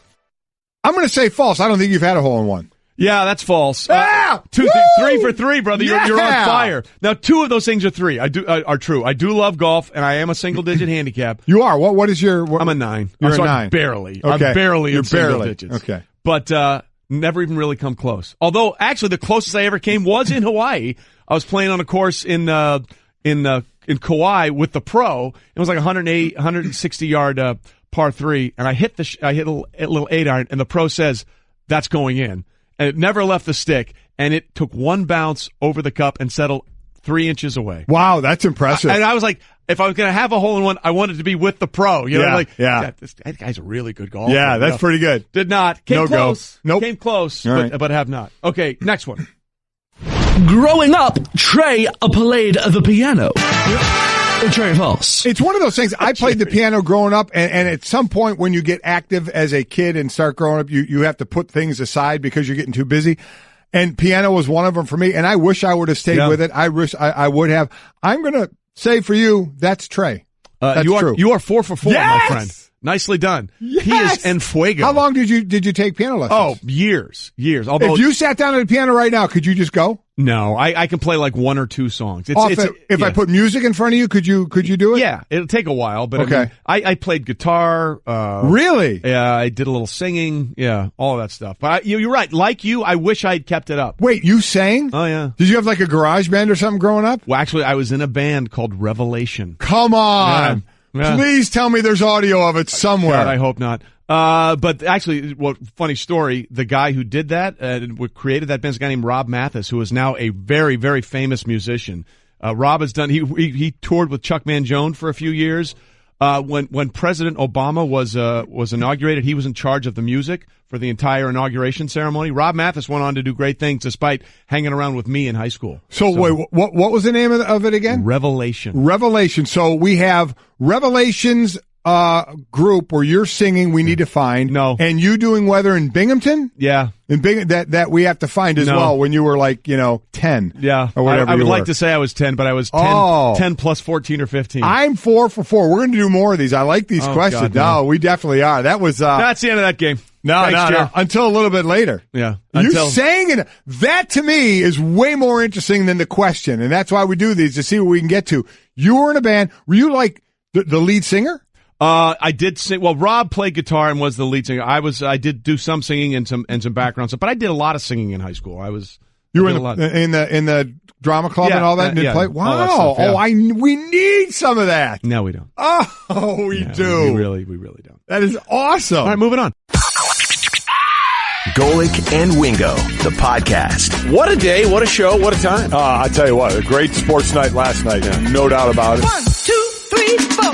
I'm going to say false. I don't think you've had a hole-in-one. Yeah, that's false. 3 for 3, brother. Yeah. You're on fire. Now, 2 of those things are 3. Are true. I do love golf, and I am a single-digit handicap. You are. What is your? I'm a 9. You're a 9. I'm barely. Okay. I'm barely You're in single digits. Okay. But never even really come close. Although, actually, the closest I ever came was in Hawaii. I was playing on a course in Kauai with the pro. It was like 160-yard par 3, and I hit a little 8-iron, and the pro says that's going in. And it never left the stick. and it took one bounce over the cup and settled 3 inches away. Wow, that's impressive. And I was like, if I was going to have a hole-in-one, I wanted to be with the pro. You know, that guy's a really good golfer. Yeah, that's pretty good. Did not. Came close. Nope. Came close, but have not. Okay, next one. Growing up, Trey played the piano. True or false? It's one of those things. I played the piano growing up, and at some point when you get active as a kid and start growing up, you have to put things aside because you're getting too busy. And piano was one of them for me, and I wish I would have stayed with it. I wish I would have. I'm going to say for you, that's Trey. That's true. You are 4 for 4, yes! my friend. Nicely done. Yes! He is en fuego. How long did you take piano lessons? Oh, years. Although, if you sat down at the piano right now, could you just go? No, I can play like 1 or 2 songs. If I put music in front of you, could you do it? Yeah, it'll take a while, but okay. I played guitar. Really? Yeah, I did a little singing. Yeah, all of that stuff. But you're right. Like you, I wish I'd kept it up. Wait, you sang? Oh, yeah. Did you have like a garage band or something growing up? Well, actually, I was in a band called Revelation. Come on. Yeah. Please tell me there's audio of it somewhere. God, I hope not. But actually, funny story, the guy who did that, created that band is a guy named Rob Mathis, who is now a very, very famous musician. Rob has done, he toured with Chuck Mangione for a few years. When President Obama was inaugurated, he was in charge of the music for the entire inauguration ceremony. Rob Mathis went on to do great things despite hanging around with me in high school. So wait, what was the name of it again? Revelation. So we have Revelations group where you're singing We Need to Find. No. And you doing Weather in Binghamton? Yeah. In that we have to find as well when you were like, 10. Yeah. Or whatever I would like to say I was 10, but I was 10 plus 14 or 15. I'm 4 for 4. We're going to do more of these. I like these questions. God, no. No, we definitely are. That was that's the end of that game. No, no. Until a little bit later. Yeah. You sang it. That to me is way more interesting than the question. And that's why we do these, to see what we can get to. You were in a band. Were you like the lead singer? I did sing. Well, Rob played guitar and was the lead singer. I did do some singing and some background stuff, but I did a lot of singing in high school. You were in the drama club and all that and did play? Wow. Stuff, we need some of that. No, we don't. Oh, we do. We really don't. That is awesome. All right, moving on. Golic and Wingo, the podcast. What a day, what a show, what a time. I tell you what, a great sports night last night. Yeah. No doubt about it. 1, 2, 3, 4.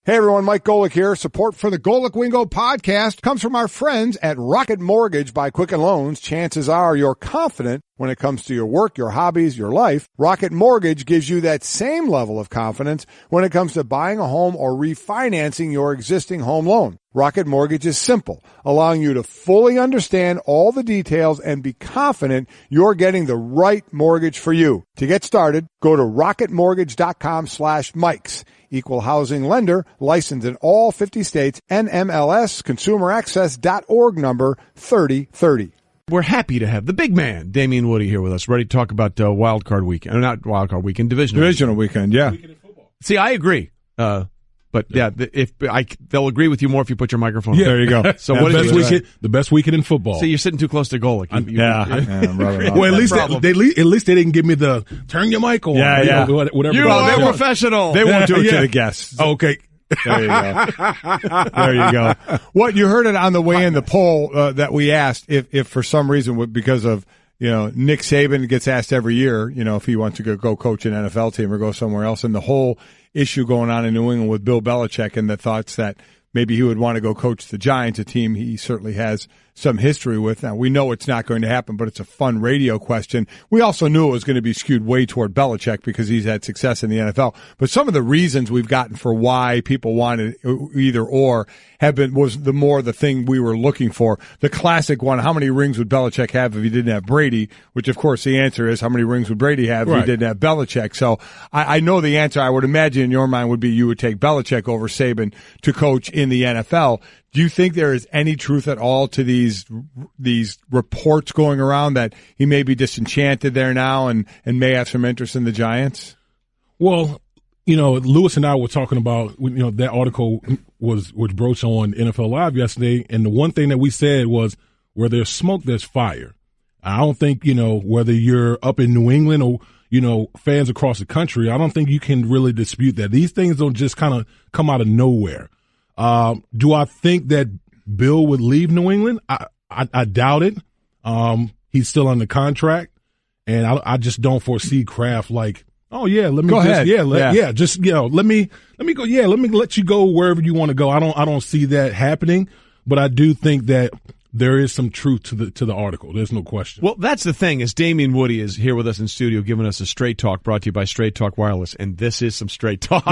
Hey everyone, Mike Golic here. Support for the Golic Wingo podcast comes from our friends at Rocket Mortgage by Quicken Loans. Chances are you're confident when it comes to your work, your hobbies, your life. Rocket Mortgage gives you that same level of confidence when it comes to buying a home or refinancing your existing home loan. Rocket Mortgage is simple, allowing you to fully understand all the details and be confident you're getting the right mortgage for you. To get started, go to rocketmortgage.com/Mikes. Equal housing lender, licensed in all 50 states, NMLS, consumeraccess.org number 3030. We're happy to have the big man, Damien Woody, here with us, ready to talk about Wild Card Weekend. Not Wild Card Weekend, Divisional Weekend, yeah. See, I agree. But they'll agree with you more if you put your microphone on. There you go. So what the best weekend in football. See, you're sitting too close to Golic. Well, at least they didn't give me the turn your mic on. Yeah. Whatever. They're professional. They won't do it to the guests. Okay. There you go. There you go. What you heard it on the way in the poll that we asked if for some reason because of Nick Saban gets asked every year if he wants to go coach an NFL team or go somewhere else, and the whole issue going on in New England with Bill Belichick and the thoughts that maybe he would want to go coach the Giants, a team he certainly has some history with. Now, we know it's not going to happen, but it's a fun radio question. We also knew it was going to be skewed way toward Belichick because he's had success in the NFL. But some of the reasons we've gotten for why people wanted either or was the thing we were looking for. The classic one, how many rings would Belichick have if he didn't have Brady? Which, of course, the answer is how many rings would Brady have if he didn't have Belichick? So I know the answer, I would imagine in your mind, would be you would take Belichick over Saban to coach in the NFL. Do you think there is any truth at all to these reports going around that he may be disenchanted there now and may have some interest in the Giants? Well, Lewis and I were talking about, that article was broached on NFL Live yesterday, and the one thing that we said was, where there's smoke, there's fire. I don't think, whether you're up in New England or, fans across the country, I don't think you can really dispute that. These things don't just kind of come out of nowhere. Do I think that Bill would leave New England? I doubt it. He's still under contract, and I just don't foresee Kraft like, oh yeah, let me go ahead. Just let me go. Yeah, let me let you go wherever you want to go. I don't see that happening, but I do think that there is some truth to the article. There's no question. Well, that's the thing, is Damien Woody is here with us in studio giving us a Straight Talk brought to you by Straight Talk Wireless, and this is some straight talk.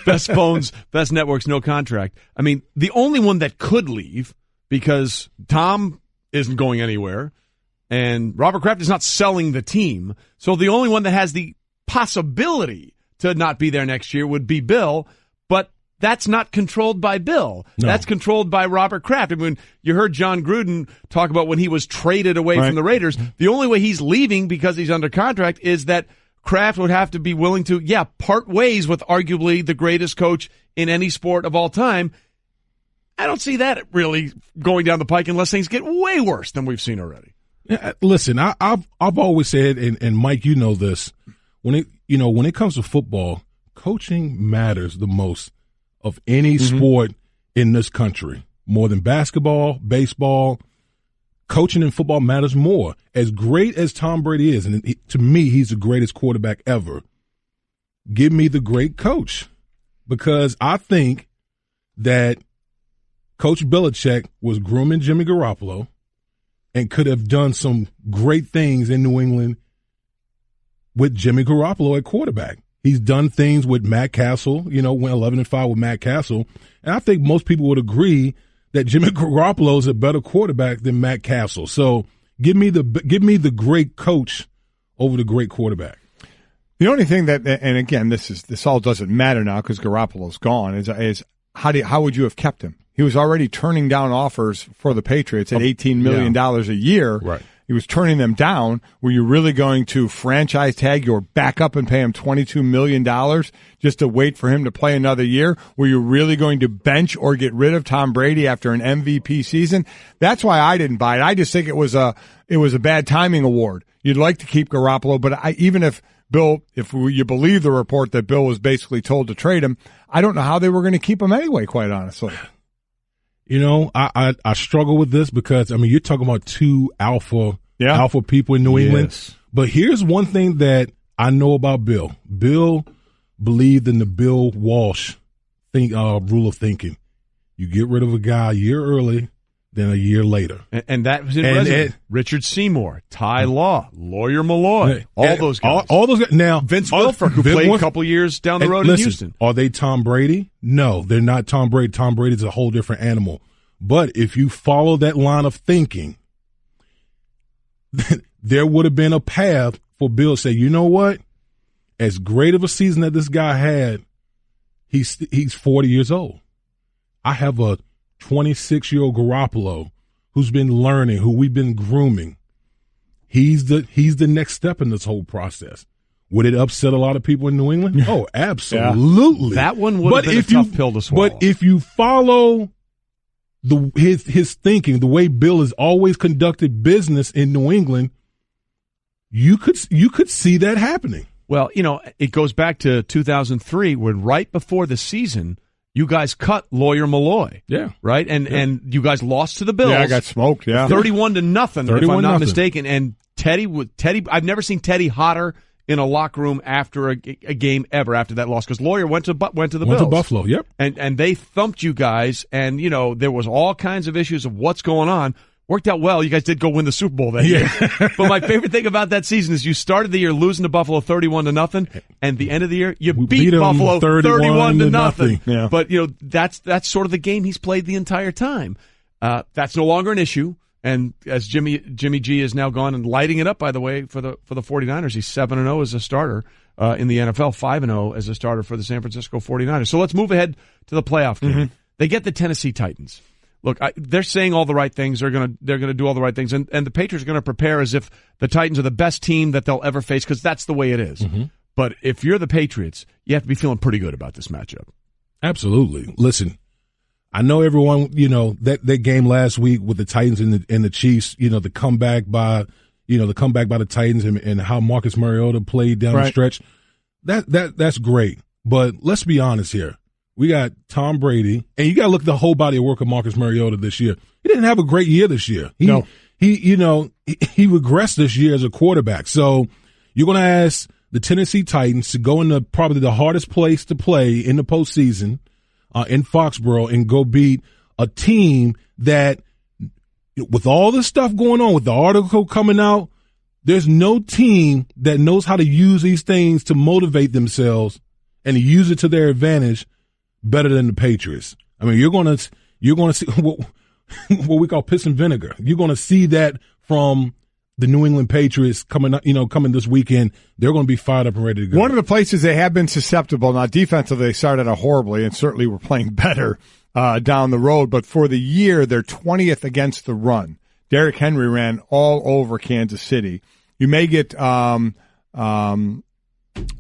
Best phones, best networks, no contract. I mean, the only one that could leave, because Tom isn't going anywhere, and Robert Kraft is not selling the team, so the only one that has the possibility to not be there next year would be Bill, but that's not controlled by Bill. No. That's controlled by Robert Kraft. I mean, you heard Jon Gruden talk about when he was traded away from the Raiders. The only way he's leaving because he's under contract is that Kraft would have to be willing to, part ways with arguably the greatest coach in any sport of all time. I don't see that really going down the pike unless things get way worse than we've seen already. Listen, I've always said, and Mike, you know this, when it comes to football, coaching matters the most of any sport in this country. More than basketball, baseball, coaching in football matters more. As great as Tom Brady is, and to me, he's the greatest quarterback ever, give me the great coach. Because I think that Coach Belichick was grooming Jimmy Garoppolo and could have done some great things in New England with Jimmy Garoppolo at quarterback. He's done things with Matt Castle, went 11-5 with Matt Castle. And I think most people would agree that Jimmy Garoppolo is a better quarterback than Matt Castle. So give me the great coach over the great quarterback. The only thing that, and again, this all doesn't matter now because Garoppolo's gone, is how would you have kept him? He was already turning down offers for the Patriots at $18 million a year. Right. He was turning them down. Were you really going to franchise tag your backup and pay him $22 million just to wait for him to play another year? Were you really going to bench or get rid of Tom Brady after an MVP season? That's why I didn't buy it. I just think it was a bad timing award. You'd like to keep Garoppolo, but even if you believe the report that Bill was basically told to trade him, I don't know how they were going to keep him anyway, quite honestly. I struggle with this because, you're talking about two alpha people in New England. But here's one thing that I know about Bill. Bill believed in the Bill Walsh rule of thinking. You get rid of a guy a year early than a year later. And that was in Richard Seymour, Ty Law, Lawyer Malloy, all those guys. All those guys. Now, Vince Wilfork, who played a couple years down the road in Houston. Are they Tom Brady? No, they're not Tom Brady. Tom Brady's a whole different animal. But if you follow that line of thinking, there would have been a path for Bill to say, you know what? As great of a season that this guy had, he's 40 years old. I have a 26-year-old Garoppolo who's been learning, who we've been grooming. He's the next step in this whole process. Would it upset a lot of people in New England? Oh, absolutely. That one would have been a tough pill to swallow. But if you follow his thinking, the way Bill has always conducted business in New England, you could see that happening. Well, it goes back to 2003 when right before the season, you guys cut Lawyer Malloy. Yeah. Right? And you guys lost to the Bills. Yeah, I got smoked, 31-0, if I'm not mistaken. And Teddy, I've never seen Teddy hotter in a locker room after a game ever after that loss, because Lawyer went to the Bills. Went to Buffalo, yep. And they thumped you guys, and, there was all kinds of issues of what's going on. Worked out well. You guys did go win the Super Bowl that year. But my favorite thing about that season is you started the year losing to Buffalo 31-0 and the end of the year you beat Buffalo 31-0. Yeah. But that's sort of the game he's played the entire time. That's no longer an issue. And as Jimmy G is now gone and lighting it up, by the way, for the 49ers, he's 7-0 as a starter in the NFL, 5-0 as a starter for the San Francisco 49ers. So let's move ahead to the playoff game. Mm-hmm. They get the Tennessee Titans. Look, they're saying all the right things. They're gonna do all the right things, and the Patriots are gonna prepare as if the Titans are the best team that they'll ever face, because that's the way it is. Mm-hmm. But if you're the Patriots, you have to be feeling pretty good about this matchup. Absolutely. Listen, I know everyone. That game last week with the Titans and the Chiefs. The comeback by the Titans and how Marcus Mariota played down the stretch. That's great. But let's be honest here. We got Tom Brady, and you got to look at the whole body of work of Marcus Mariota this year. He didn't have a great year this year. he regressed this year as a quarterback. So you're going to ask the Tennessee Titans to go into probably the hardest place to play in the postseason in Foxborough and go beat a team that, with all this stuff going on, with the article coming out, there's no team that knows how to use these things to motivate themselves and to use it to their advantage better than the Patriots. I mean, you're going to see what we call piss and vinegar. You're going to see that from the New England Patriots coming this weekend. They're going to be fired up and ready to go. One of the places they have been susceptible, now defensively they started out horribly and certainly were playing better down the road, but for the year they're 20th against the run. Derrick Henry ran all over Kansas City. You may get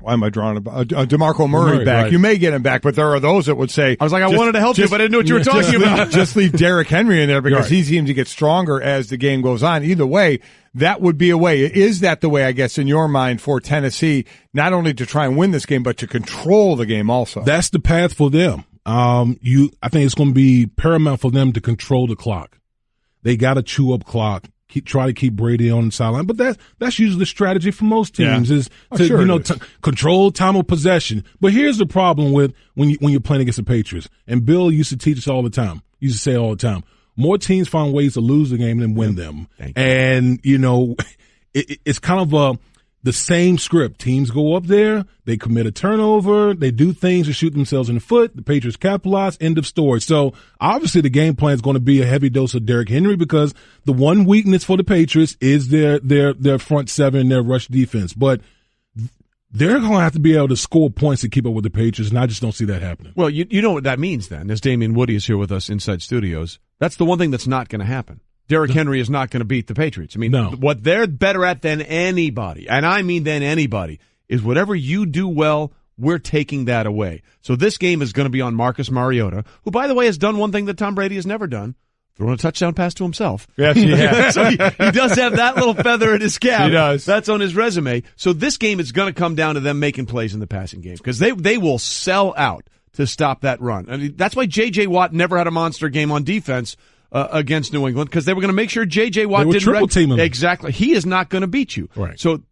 why am I drawing about DeMarco Murray back? Right. You may get him back, but there are those that would say, I was like, I wanted to help you, but I didn't know what you were talking about. Just leave Derrick Henry in there because he seems to get stronger as the game goes on. Either way, that would be a way. Is that the way, I guess, in your mind for Tennessee, not only to try and win this game, but to control the game also? That's the path for them. I think it's going to be paramount for them to control the clock. They got to chew up clock. Try to keep Brady on the sideline, but that's usually the strategy for most teams is to control time of possession. But here's the problem with when you're playing against the Patriots, and Bill used to teach us all the time. Used to say all the time, more teams find ways to lose the game than win them, and it's kind of the same script. Teams go up there, they commit a turnover, they do things to shoot themselves in the foot. The Patriots capitalize, end of story. So obviously the game plan is going to be a heavy dose of Derrick Henry because the one weakness for the Patriots is their front seven, their rush defense. But they're going to have to be able to score points to keep up with the Patriots, and I just don't see that happening. Well, you know what that means then, as Damien Woody is here with us inside studios. That's the one thing that's not going to happen. Derrick Henry is not going to beat the Patriots. I mean, what they're better at than anybody, and I mean than anybody, is whatever you do well, we're taking that away. So this game is going to be on Marcus Mariota, who, by the way, has done one thing that Tom Brady has never done, throwing a touchdown pass to himself. Yes, he has. So he does have that little feather in his cap. He does. That's on his resume. So this game is going to come down to them making plays in the passing game because they will sell out to stop that run. I mean, that's why J.J. Watt never had a monster game on defense against New England, because they were going to make sure J.J. Watt didn't triple team him. Exactly. He is not going to beat you. Right. So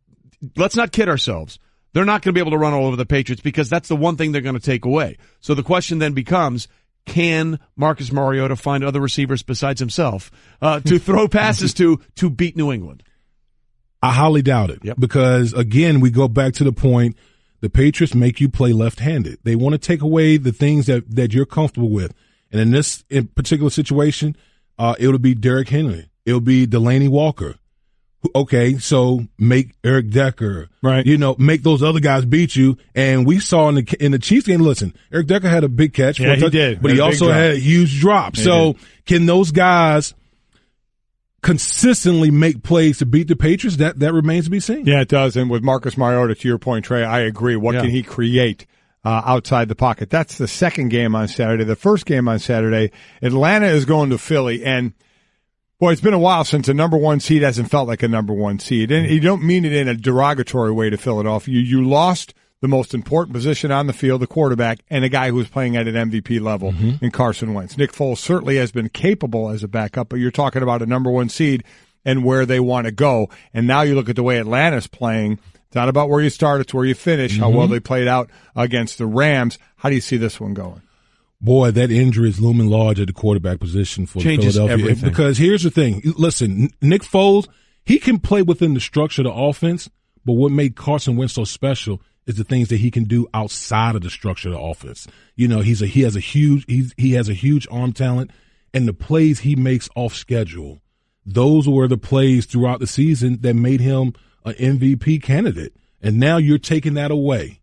let's not kid ourselves. They're not going to be able to run all over the Patriots because that's the one thing they're going to take away. So the question then becomes, can Marcus Mariota find other receivers besides himself to throw passes to beat New England? I highly doubt it. Yep. Because, again, we go back to the point, the Patriots make you play left-handed. They want to take away the things that you're comfortable with. And in this particular situation, it'll be Derrick Henry. It'll be Delaney Walker. Okay, so make Eric Decker, right? Make those other guys beat you. And we saw in the Chiefs game, listen, Eric Decker had a big catch. Yeah, he did. But he also had a huge drop. So can those guys consistently make plays to beat the Patriots? That remains to be seen. Yeah, it does. And with Marcus Mariota, to your point, Trey, I agree. What can he create outside the pocket? That's the second game on Saturday. The first game on Saturday, Atlanta is going to Philly. And, boy, it's been a while since a number one seed hasn't felt like a number one seed. And you don't mean it in a derogatory way to Philadelphia. You lost the most important position on the field, the quarterback, and a guy who was playing at an MVP level in Carson Wentz. Nick Foles certainly has been capable as a backup, but you're talking about a number one seed and where they want to go. And now you look at the way Atlanta's playing. It's not about where you start, it's where you finish, how well they played out against the Rams. How do you see this one going? Boy, that injury is looming large at the quarterback position for Philadelphia. Everything. Because here's the thing. Listen, Nick Foles, he can play within the structure of the offense, but what made Carson Wentz so special is the things that he can do outside of the structure of the offense. He has a huge arm talent, and the plays he makes off schedule, those were the plays throughout the season that made him an MVP candidate. And now you're taking that away.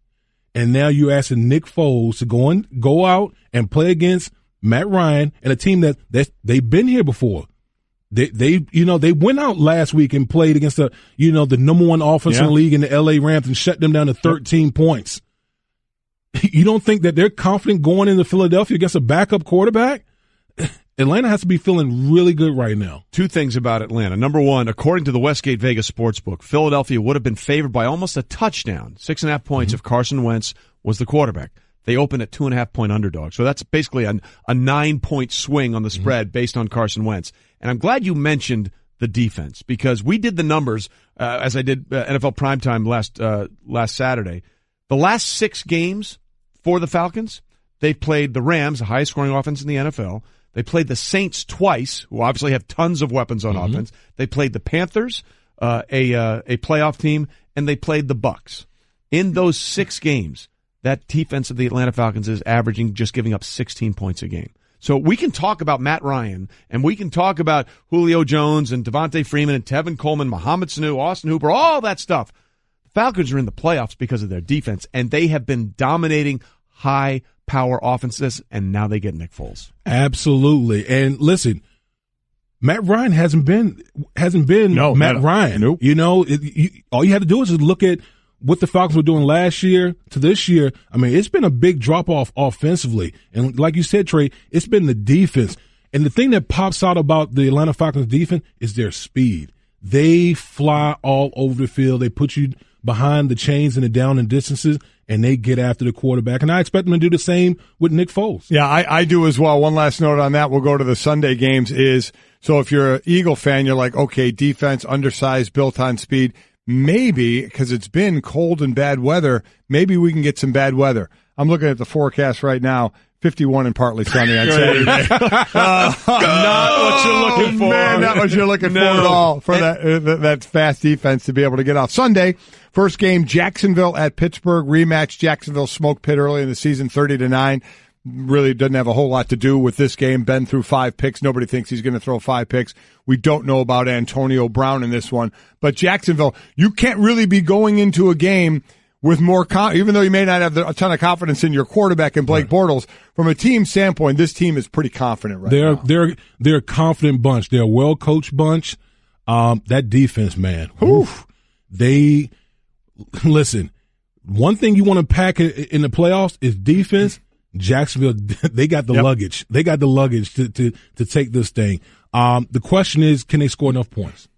And now you're asking Nick Foles to go out and play against Matt Ryan and a team that they've been here before. They went out last week and played against the number one offense in the league in the LA Rams and shut them down to 13 points. You don't think that they're confident going into Philadelphia against a backup quarterback? Atlanta has to be feeling really good right now. Two things about Atlanta. Number one, according to the Westgate Vegas Sportsbook, Philadelphia would have been favored by almost a touchdown, 6.5 points if Carson Wentz was the quarterback. They open at 2.5-point underdog. So that's basically a 9-point swing on the spread based on Carson Wentz. And I'm glad you mentioned the defense, because we did the numbers as I did NFL Primetime last Saturday. The last 6 games for the Falcons, they've played the Rams, the highest scoring offense in the NFL. They played the Saints twice, who obviously have tons of weapons on offense. They played the Panthers, a playoff team, and they played the Bucs. In those 6 games, that defense of the Atlanta Falcons is averaging just giving up 16 points a game. So we can talk about Matt Ryan, and we can talk about Julio Jones and Devontae Freeman and Tevin Coleman, Mohamed Sanu, Austin Hooper, all that stuff. The Falcons are in the playoffs because of their defense, and they have been dominating high-power offenses, and now they get Nick Foles. Absolutely. And listen, Matt Ryan hasn't been Matt Ryan. Nope. You know, all you have to do is just look at what the Falcons were doing last year to this year. I mean, it's been a big drop-off offensively. And like you said, Trey, it's been the defense. And the thing that pops out about the Atlanta Falcons defense is their speed. They fly all over the field. They put you behind the chains and the down and distances, and they get after the quarterback. And I expect them to do the same with Nick Foles. Yeah, I do as well. One last note on that. We'll go to the Sunday games is, so if you're an Eagle fan, you're like, okay, defense, undersized, built on speed. Maybe, because it's been cold and bad weather, maybe we can get some bad weather. I'm looking at the forecast right now, 51 and partly sunny on Saturday. Not what you're looking for. Man, not what you're looking for at all, for that fast defense to be able to get off. Sunday, first game, Jacksonville at Pittsburgh, rematch. Jacksonville smoked Pitt early in the season, 30-9. Really doesn't have a whole lot to do with this game. Ben threw 5 picks. Nobody thinks he's going to throw 5 picks. We don't know about Antonio Brown in this one. But Jacksonville, you can't really be going into a game with more even though you may not have a ton of confidence in your quarterback and Blake Bortles. From a team standpoint, this team is pretty confident now. They're a confident bunch. They're a well-coached bunch. That defense, man. Oof. Listen, one thing you want to pack in the playoffs is defense. Jacksonville, they got the luggage. They got the luggage to take this thing. The question is, can they score enough points?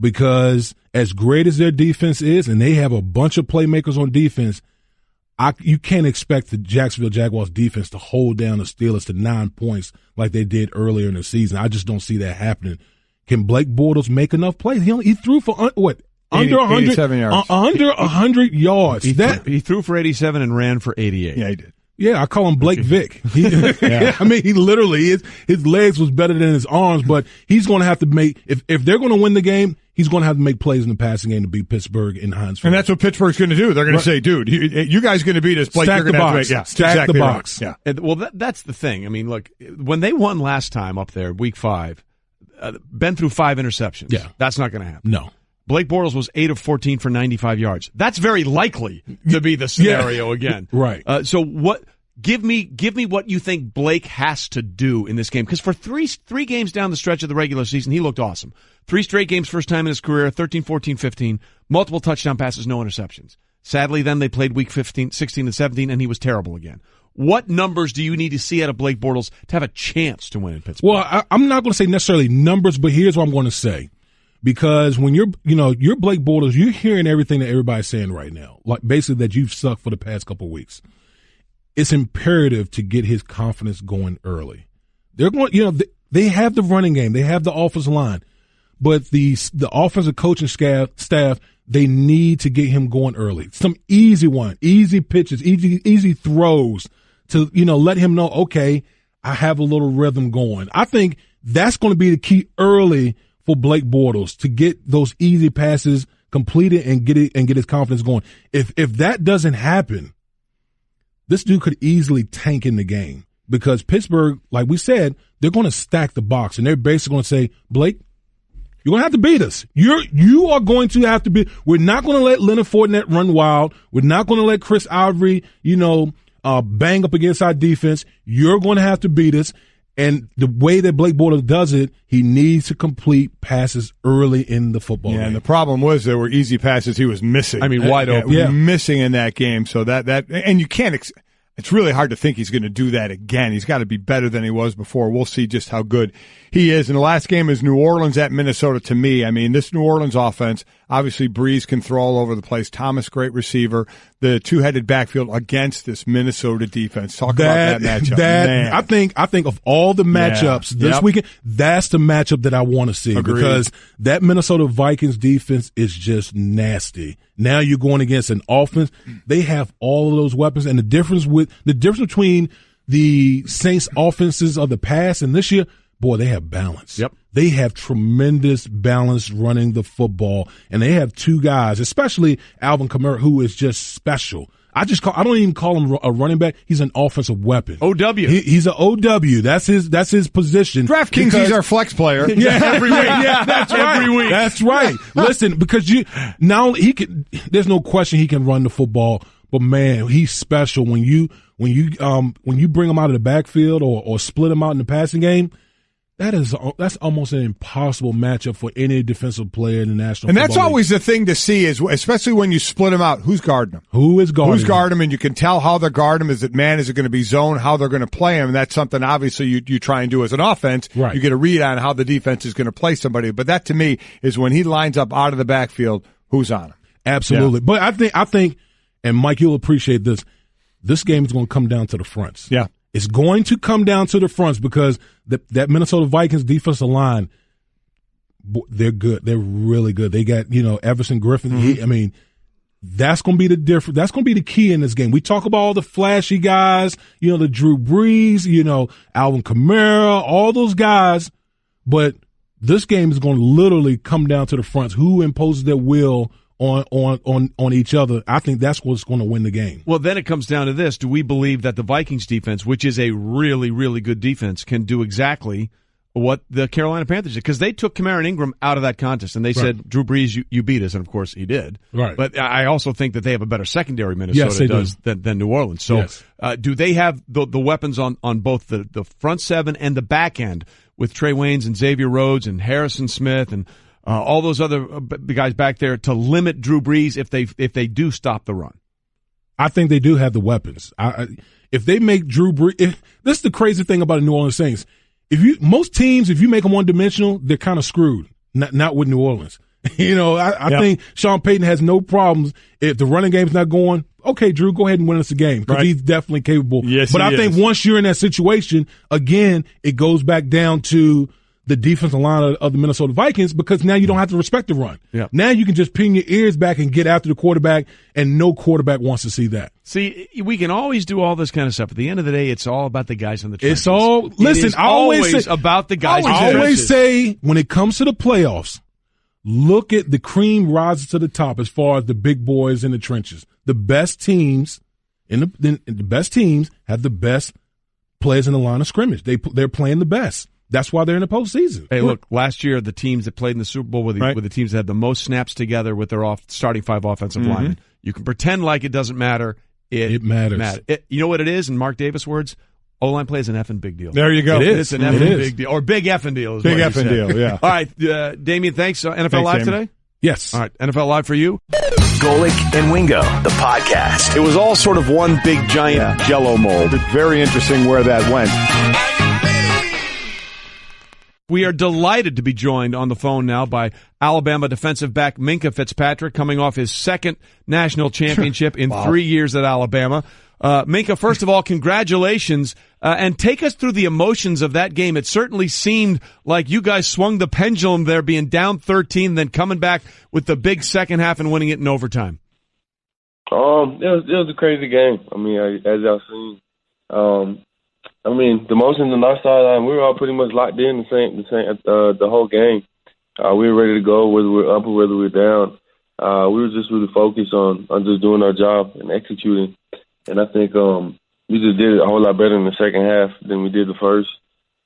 Because as great as their defense is, and they have a bunch of playmakers on defense, you can't expect the Jacksonville Jaguars defense to hold down the Steelers to 9 points like they did earlier in the season. I just don't see that happening. Can Blake Bortles make enough plays? He threw for under 100 yards. Under 100 yards. He threw for 87 and ran for 88. Yeah, he did. Yeah, I call him Blake Vick. I mean, he literally his legs was better than his arms, but he's going to have to make if they're going to win the game, he's going to have to make plays in the passing game to beat Pittsburgh in Heinz Field. And that's what Pittsburgh's going to do. They're going to say, dude, you guys going to beat us. Blake, stack you're the going to box. Stack the box. Right. Yeah. And, well, that's the thing. I mean, look, when they won last time up there, week 5, Ben threw 5 interceptions. Yeah. That's not going to happen. No. Blake Bortles was 8 of 14 for 95 yards. That's very likely to be the scenario again. Right. So what? Give me what you think Blake has to do in this game, because for three games down the stretch of the regular season, he looked awesome. 3 straight games, first time in his career, 13, 14, 15, multiple touchdown passes, no interceptions. Sadly, then they played week 15, 16, and 17, and he was terrible again. What numbers do you need to see out of Blake Bortles to have a chance to win in Pittsburgh? Well, I'm not going to say necessarily numbers, but here's what I'm going to say. Because when you're Blake Bortles, you're hearing everything that everybody's saying right now, like basically that you've sucked for the past couple of weeks. It's imperative to get his confidence going early. They're going, they have the running game, they have the offensive line, but the offensive coaching staff, they need to get him going early. Some easy pitches, easy throws to let him know, okay, I have a little rhythm going. I think that's going to be the key early for Blake Bortles, to get those easy passes completed and get his confidence going. If that doesn't happen, this dude could easily tank in the game, because Pittsburgh, like we said, they're going to stack the box, and they're basically going to say, Blake, you're going to have to beat us. You are going to have to be. We're not going to let Leonard Fournette run wild. We're not going to let Chris Ivory, bang up against our defense. You're going to have to beat us. And the way that Blake Bortles does it, he needs to complete passes early in the football game. And the problem was there were easy passes he was missing. I mean, wide open. Missing in that game. So that and you can't it's really hard to think he's going to do that again. He's got to be better than he was before. We'll see just how good he is. And the last game is New Orleans at Minnesota. To me, I mean, this New Orleans offense, obviously Breeze can throw all over the place. Thomas, great receiver. the two-headed backfield against this Minnesota defense. Talk about that matchup. Man. I think of all the matchups this weekend, that's the matchup that I want to see. Agreed. Because that Minnesota Vikings defense is just nasty. Now you're going against an offense. They have all of those weapons, and the difference between the Saints offenses of the past and this year, boy, they have balance. Yep. They have tremendous balance running the football, and they have two guys, especially Alvin Kamara, who is just special. I don't even call him a running back. He's an offensive weapon. OW. He's an OW. That's his position. DraftKings, he's our flex player. Yeah, every week. Yeah, that's right. Every week. That's right. Listen, because there's no question he can run the football, but man, he's special when you bring him out of the backfield or split him out in the passing game. That's almost an impossible matchup for any defensive player in the National Football League. And that's always the thing to see, is especially when you split them out, who's guarding them? Who's guarding them? And you can tell how they're guarding them. Is it going to be zone, how they're going to play them? And that's something obviously you try and do as an offense. Right. You get a read on how the defense is going to play somebody. But that to me is when he lines up out of the backfield, who's on him? Absolutely. Yeah. But I think, and Mike, you'll appreciate this. This game is going to come down to the fronts. Yeah. It's going to come down to the fronts because that Minnesota Vikings defensive line, they're good. They're really good. They got, Everson Griffin. Mm-hmm. That's going to be the difference. That's going to be the key in this game. We talk about all the flashy guys, the Drew Brees, Alvin Kamara, all those guys, but this game is going to literally come down to the fronts. Who imposes their will on each other? I think that's what's going to win the game. Well, then it comes down to this. Do we believe that the Vikings defense, which is a really, really good defense, can do exactly what the Carolina Panthers did? Because they took Kamara and Ingram out of that contest, and they said, Drew Brees, you beat us, and of course he did. Right. But I also think that they have a better secondary, Minnesota does than New Orleans. So do they have the weapons on both the front seven and the back end with Trey Waynes and Xavier Rhodes and Harrison Smith and all those other guys back there to limit Drew Brees if they do stop the run? I think they do have the weapons. If they make Drew Brees, this is the crazy thing about the New Orleans Saints. Most teams, if you make them one-dimensional, they're kind of screwed. Not with New Orleans. I think Sean Payton has no problems if the running game's not going. Okay, Drew, go ahead and win us a game because he's definitely capable. Yes, but I think once you're in that situation, again, it goes back down to the defensive line of the Minnesota Vikings, because now you don't have to respect the run. Yeah. Now you can just pin your ears back and get after the quarterback, and no quarterback wants to see that. See, we can always do all this kind of stuff. At the end of the day, it's all about the guys in the trenches. Listen, I always say about the guys in the I trenches. always say when it comes to the playoffs, look at the cream rises to the top as far as the big boys in the trenches. The best teams the best teams have the best players in the line of scrimmage. They're playing the best. That's why they're in the postseason. Hey, look, last year the teams that played in the Super Bowl were the teams that had the most snaps together with their starting five offensive linemen. You can pretend like it doesn't matter. It matters. You know what it is, in Mark Davis' words? O-line play is an effing big deal. There you go. It's an effing big deal. Or big effing deal. Big effing deal, yeah. All right, Damien, thanks. NFL Live today? Yes. All right, NFL Live for you. Golic and Wingo, the podcast. It was all sort of one big giant Jell-O mold. It's very interesting where that went. We are delighted to be joined on the phone now by Alabama defensive back Minkah Fitzpatrick, coming off his second national championship in 3 years at Alabama. Minkah, first of all, congratulations, and take us through the emotions of that game. It certainly seemed like you guys swung the pendulum there, being down 13, then coming back with the big second half and winning it in overtime. It was a crazy game. I mean, as y'all seen, the emotions on our sideline, we were all pretty much locked in the whole game. We were ready to go, whether we were up or whether we were down. We were just really focused on just doing our job and executing. And I think we just did it a whole lot better in the second half than we did the first.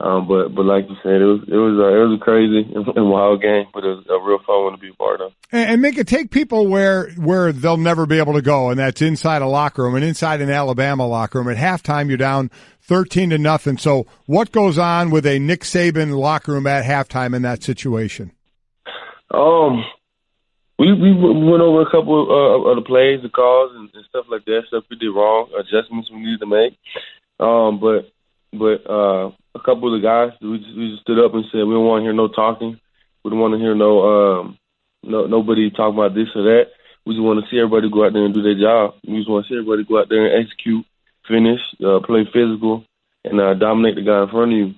But like you said, it was a crazy and wild game, but it was a real fun one to be a part of. And make it take people where they'll never be able to go, and that's inside a locker room and inside an Alabama locker room. At halftime, you're down 13-0. So what goes on with a Nick Saban locker room at halftime in that situation? We went over a couple of the plays, the calls, and stuff like that, stuff we did wrong, adjustments we needed to make. But a couple of the guys, we just stood up and said, we don't want to hear no talking. We don't want to hear nobody talking about this or that. We just want to see everybody go out there and do their job. We just want to see everybody go out there and execute, finish, play physical, and dominate the guy in front of you.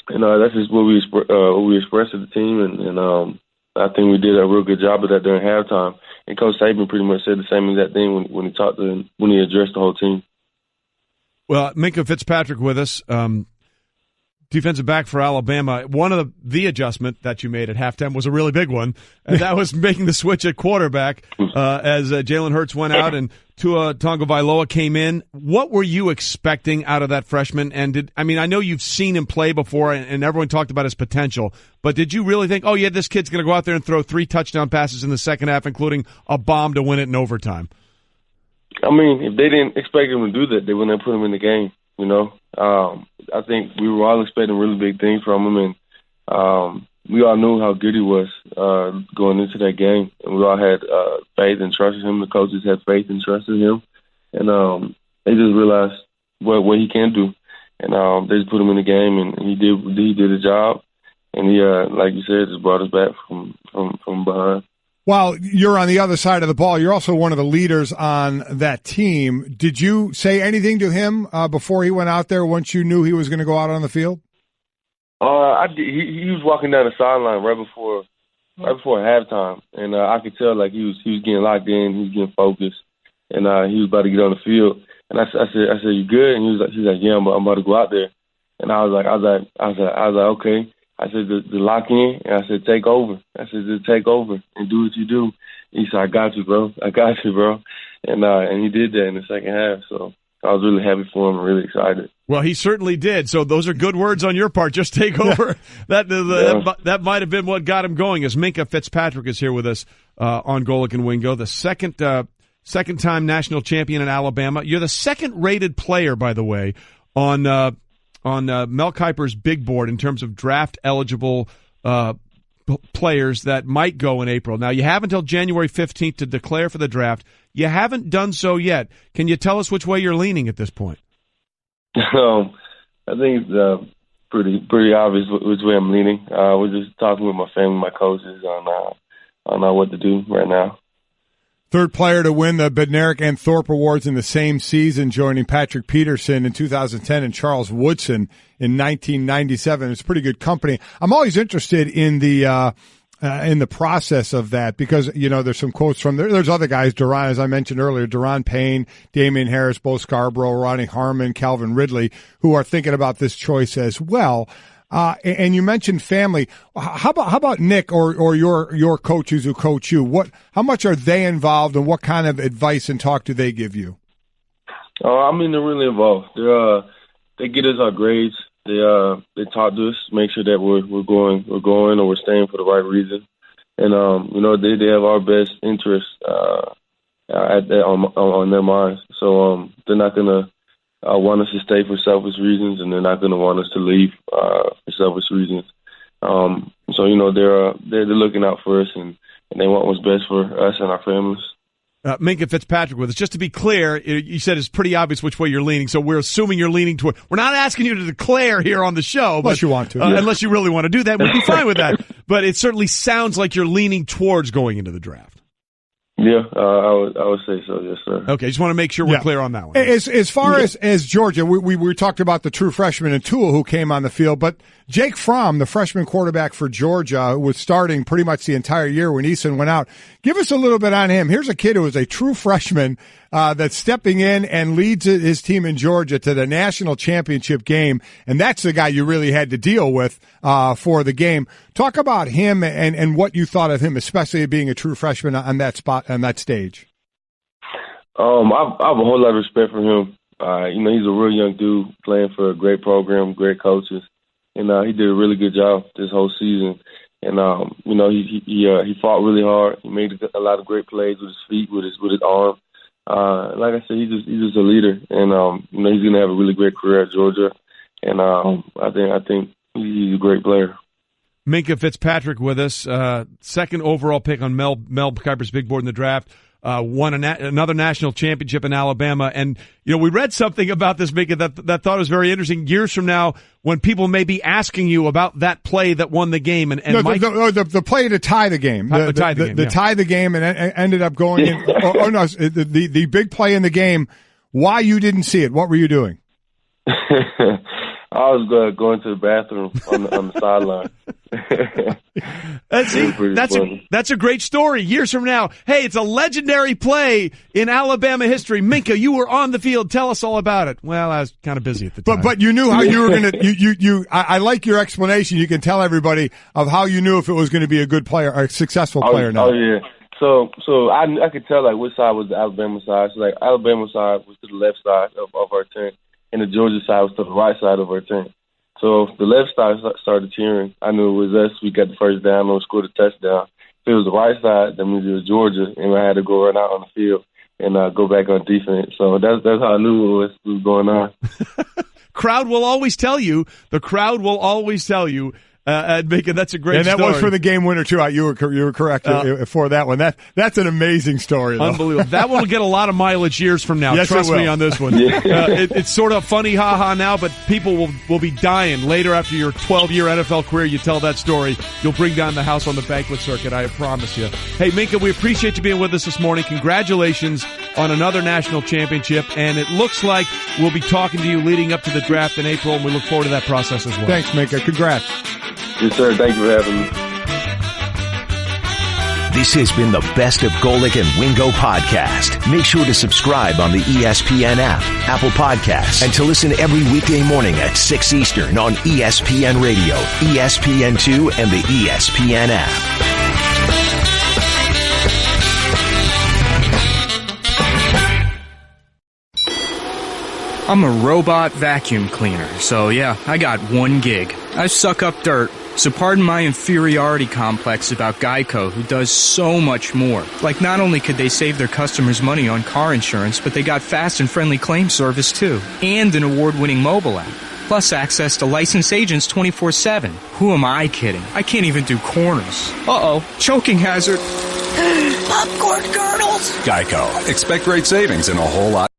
And that's just what we expressed to the team, and I think we did a real good job of that during halftime. And Coach Saban pretty much said the same exact thing when he addressed the whole team. Well, Minkah Fitzpatrick with us, defensive back for Alabama. One of the adjustment that you made at halftime was a really big one, and that was making the switch at quarterback as Jalen Hurts went out and Tua Tagovailoa came in. What were you expecting out of that freshman? And I know you've seen him play before, and everyone talked about his potential, but did you really think, oh yeah, this kid's going to go out there and throw 3 touchdown passes in the second half, including a bomb to win it in overtime? I mean, if they didn't expect him to do that, they wouldn't have put him in the game, you know. I think we were all expecting really big things from him, and we all knew how good he was going into that game, and we all had faith and trust in him. The coaches had faith and trust in him, and they just realized what he can do, and they just put him in the game, and he did the job, and he, like you said, just brought us back from behind. While you're on the other side of the ball, you're also one of the leaders on that team. Did you say anything to him before he went out there once you knew he was going to go out on the field? I did. He was walking down the sideline right before halftime, and I could tell like he was getting locked in, he was getting focused, and he was about to get on the field. And I said, "You good?" And he was like, "Yeah, I'm about to go out there." And I was like, "Okay." I said, "The lock in," and I said, "Take over." I said, "Just take over and do what you do." And he said, "I got you, bro. I got you, bro." And he did that in the second half. So I was really happy for him and really excited. Well, he certainly did. So those are good words on your part. Just take over. That might have been what got him going. As Minkah Fitzpatrick is here with us on Golic and Wingo, the second-time national champion in Alabama. You're the second-rated player, by the way, on Mel Kiper's big board in terms of draft-eligible players that might go in April. Now, you have until January 15th to declare for the draft. You haven't done so yet. Can you tell us which way you're leaning at this point? I think it's pretty obvious which way I'm leaning. We're just talking with my family, my coaches on what to do right now. Third player to win the Bednarik and Thorpe Awards in the same season, joining Patrick Peterson in 2010 and Charles Woodson in 1997. It's pretty good company. I'm always interested in the process of that because, you know, there's some quotes from there. There's other guys, Duran, as I mentioned earlier, Duran Payne, Damian Harris, Bo Scarborough, Ronnie Harmon, Calvin Ridley, who are thinking about this choice as well. And you mentioned family. How about Nick or your coaches who coach you? How much are they involved, and what kind of advice and talk do they give you? I mean, they're really involved. They get us our grades. They talk to us, make sure that we're going or we're staying for the right reason. And you know, they have our best interests on their minds. So they're not gonna want us to stay for selfish reasons, and they're not going to want us to leave for selfish reasons. So, you know, they're looking out for us, and they want what's best for us and our families. Minkah Fitzpatrick with us. Just to be clear, you said it's pretty obvious which way you're leaning, so we're assuming you're leaning toward. We're not asking you to declare here on the show. Unless you want to. Unless you really want to do that, we'd be fine with that. But it certainly sounds like you're leaning towards going into the draft. Yeah, I would say so, yes, sir. Okay, just want to make sure we're clear on that one. As far as Georgia, we talked about the true freshman and Tua who came on the field, but Jake Fromm, the freshman quarterback for Georgia, was starting pretty much the entire year when Eason went out. Give us a little bit on him. Here's a kid who is a true freshman that's stepping in and leads his team in Georgia to the national championship game, and that's the guy you really had to deal with for the game. Talk about him and what you thought of him, especially being a true freshman on that spot, on that stage. I have a whole lot of respect for him. You know, he's a real young dude playing for a great program, great coaches, and he did a really good job this whole season. And you know, he fought really hard. He made a lot of great plays with his feet, with his arm. Like I said, he's just a leader, and you know, he's gonna have a really great career at Georgia. And I think he's a great player. Minkah Fitzpatrick with us, second overall pick on Mel Kiper's big board in the draft. won another national championship in Alabama. And, we read something about this, Minkah, that thought was very interesting. Years from now, when people may be asking you about that play that won the game. The play to tie the game. Tie the game and ended up going in. The big play in the game. Why you didn't see it? What were you doing? I was going to the bathroom on the sideline. That's a great story. Years from now, hey, it's a legendary play in Alabama history. Minkah, you were on the field. Tell us all about it. Well, I was kind of busy at the time. But you knew how you were going to. I like your explanation. You can tell everybody of how you knew if it was going to be a good player or a successful player. Now. Oh yeah. So I could tell which side was the Alabama side. So Alabama side was to the left side of our team, and the Georgia side was to the right side of our team. So if the left side started cheering, I knew it was us. We got the first down and scored a touchdown. If it was the right side, that means it was Georgia, and I had to go run out on the field and go back on defense. So that's how I knew what was going on. Crowd will always tell you. The crowd will always tell you. Minkah, that's a great story. And that was for the game winner, too. You were correct for that one. That's an amazing story, though. Unbelievable. That one will get a lot of mileage years from now. Yes, Trust me on this one. It's sort of funny, ha-ha now, but people will be dying later after your 12-year NFL career. You tell that story. You'll bring down the house on the banquet circuit, I promise you. Hey, Minkah, we appreciate you being with us this morning. Congratulations on another national championship, and it looks like we'll be talking to you leading up to the draft in April, and we look forward to that process as well. Thanks, Minkah. Congrats. Yes, sir. Thank you for having me. This has been the Best of Golic and Wingo podcast. Make sure to subscribe on the ESPN app, Apple Podcasts, and to listen every weekday morning at 6 Eastern on ESPN Radio, ESPN2, and the ESPN app. I'm a robot vacuum cleaner, so yeah, I got one gig. I suck up dirt, so pardon my inferiority complex about Geico, who does so much more. Like, not only could they save their customers money on car insurance, but they got fast and friendly claim service too, and an award-winning mobile app. Plus access to licensed agents 24/7. Who am I kidding? I can't even do corners. Uh-oh, choking hazard. Popcorn kernels. Geico. Expect great savings and a whole lot.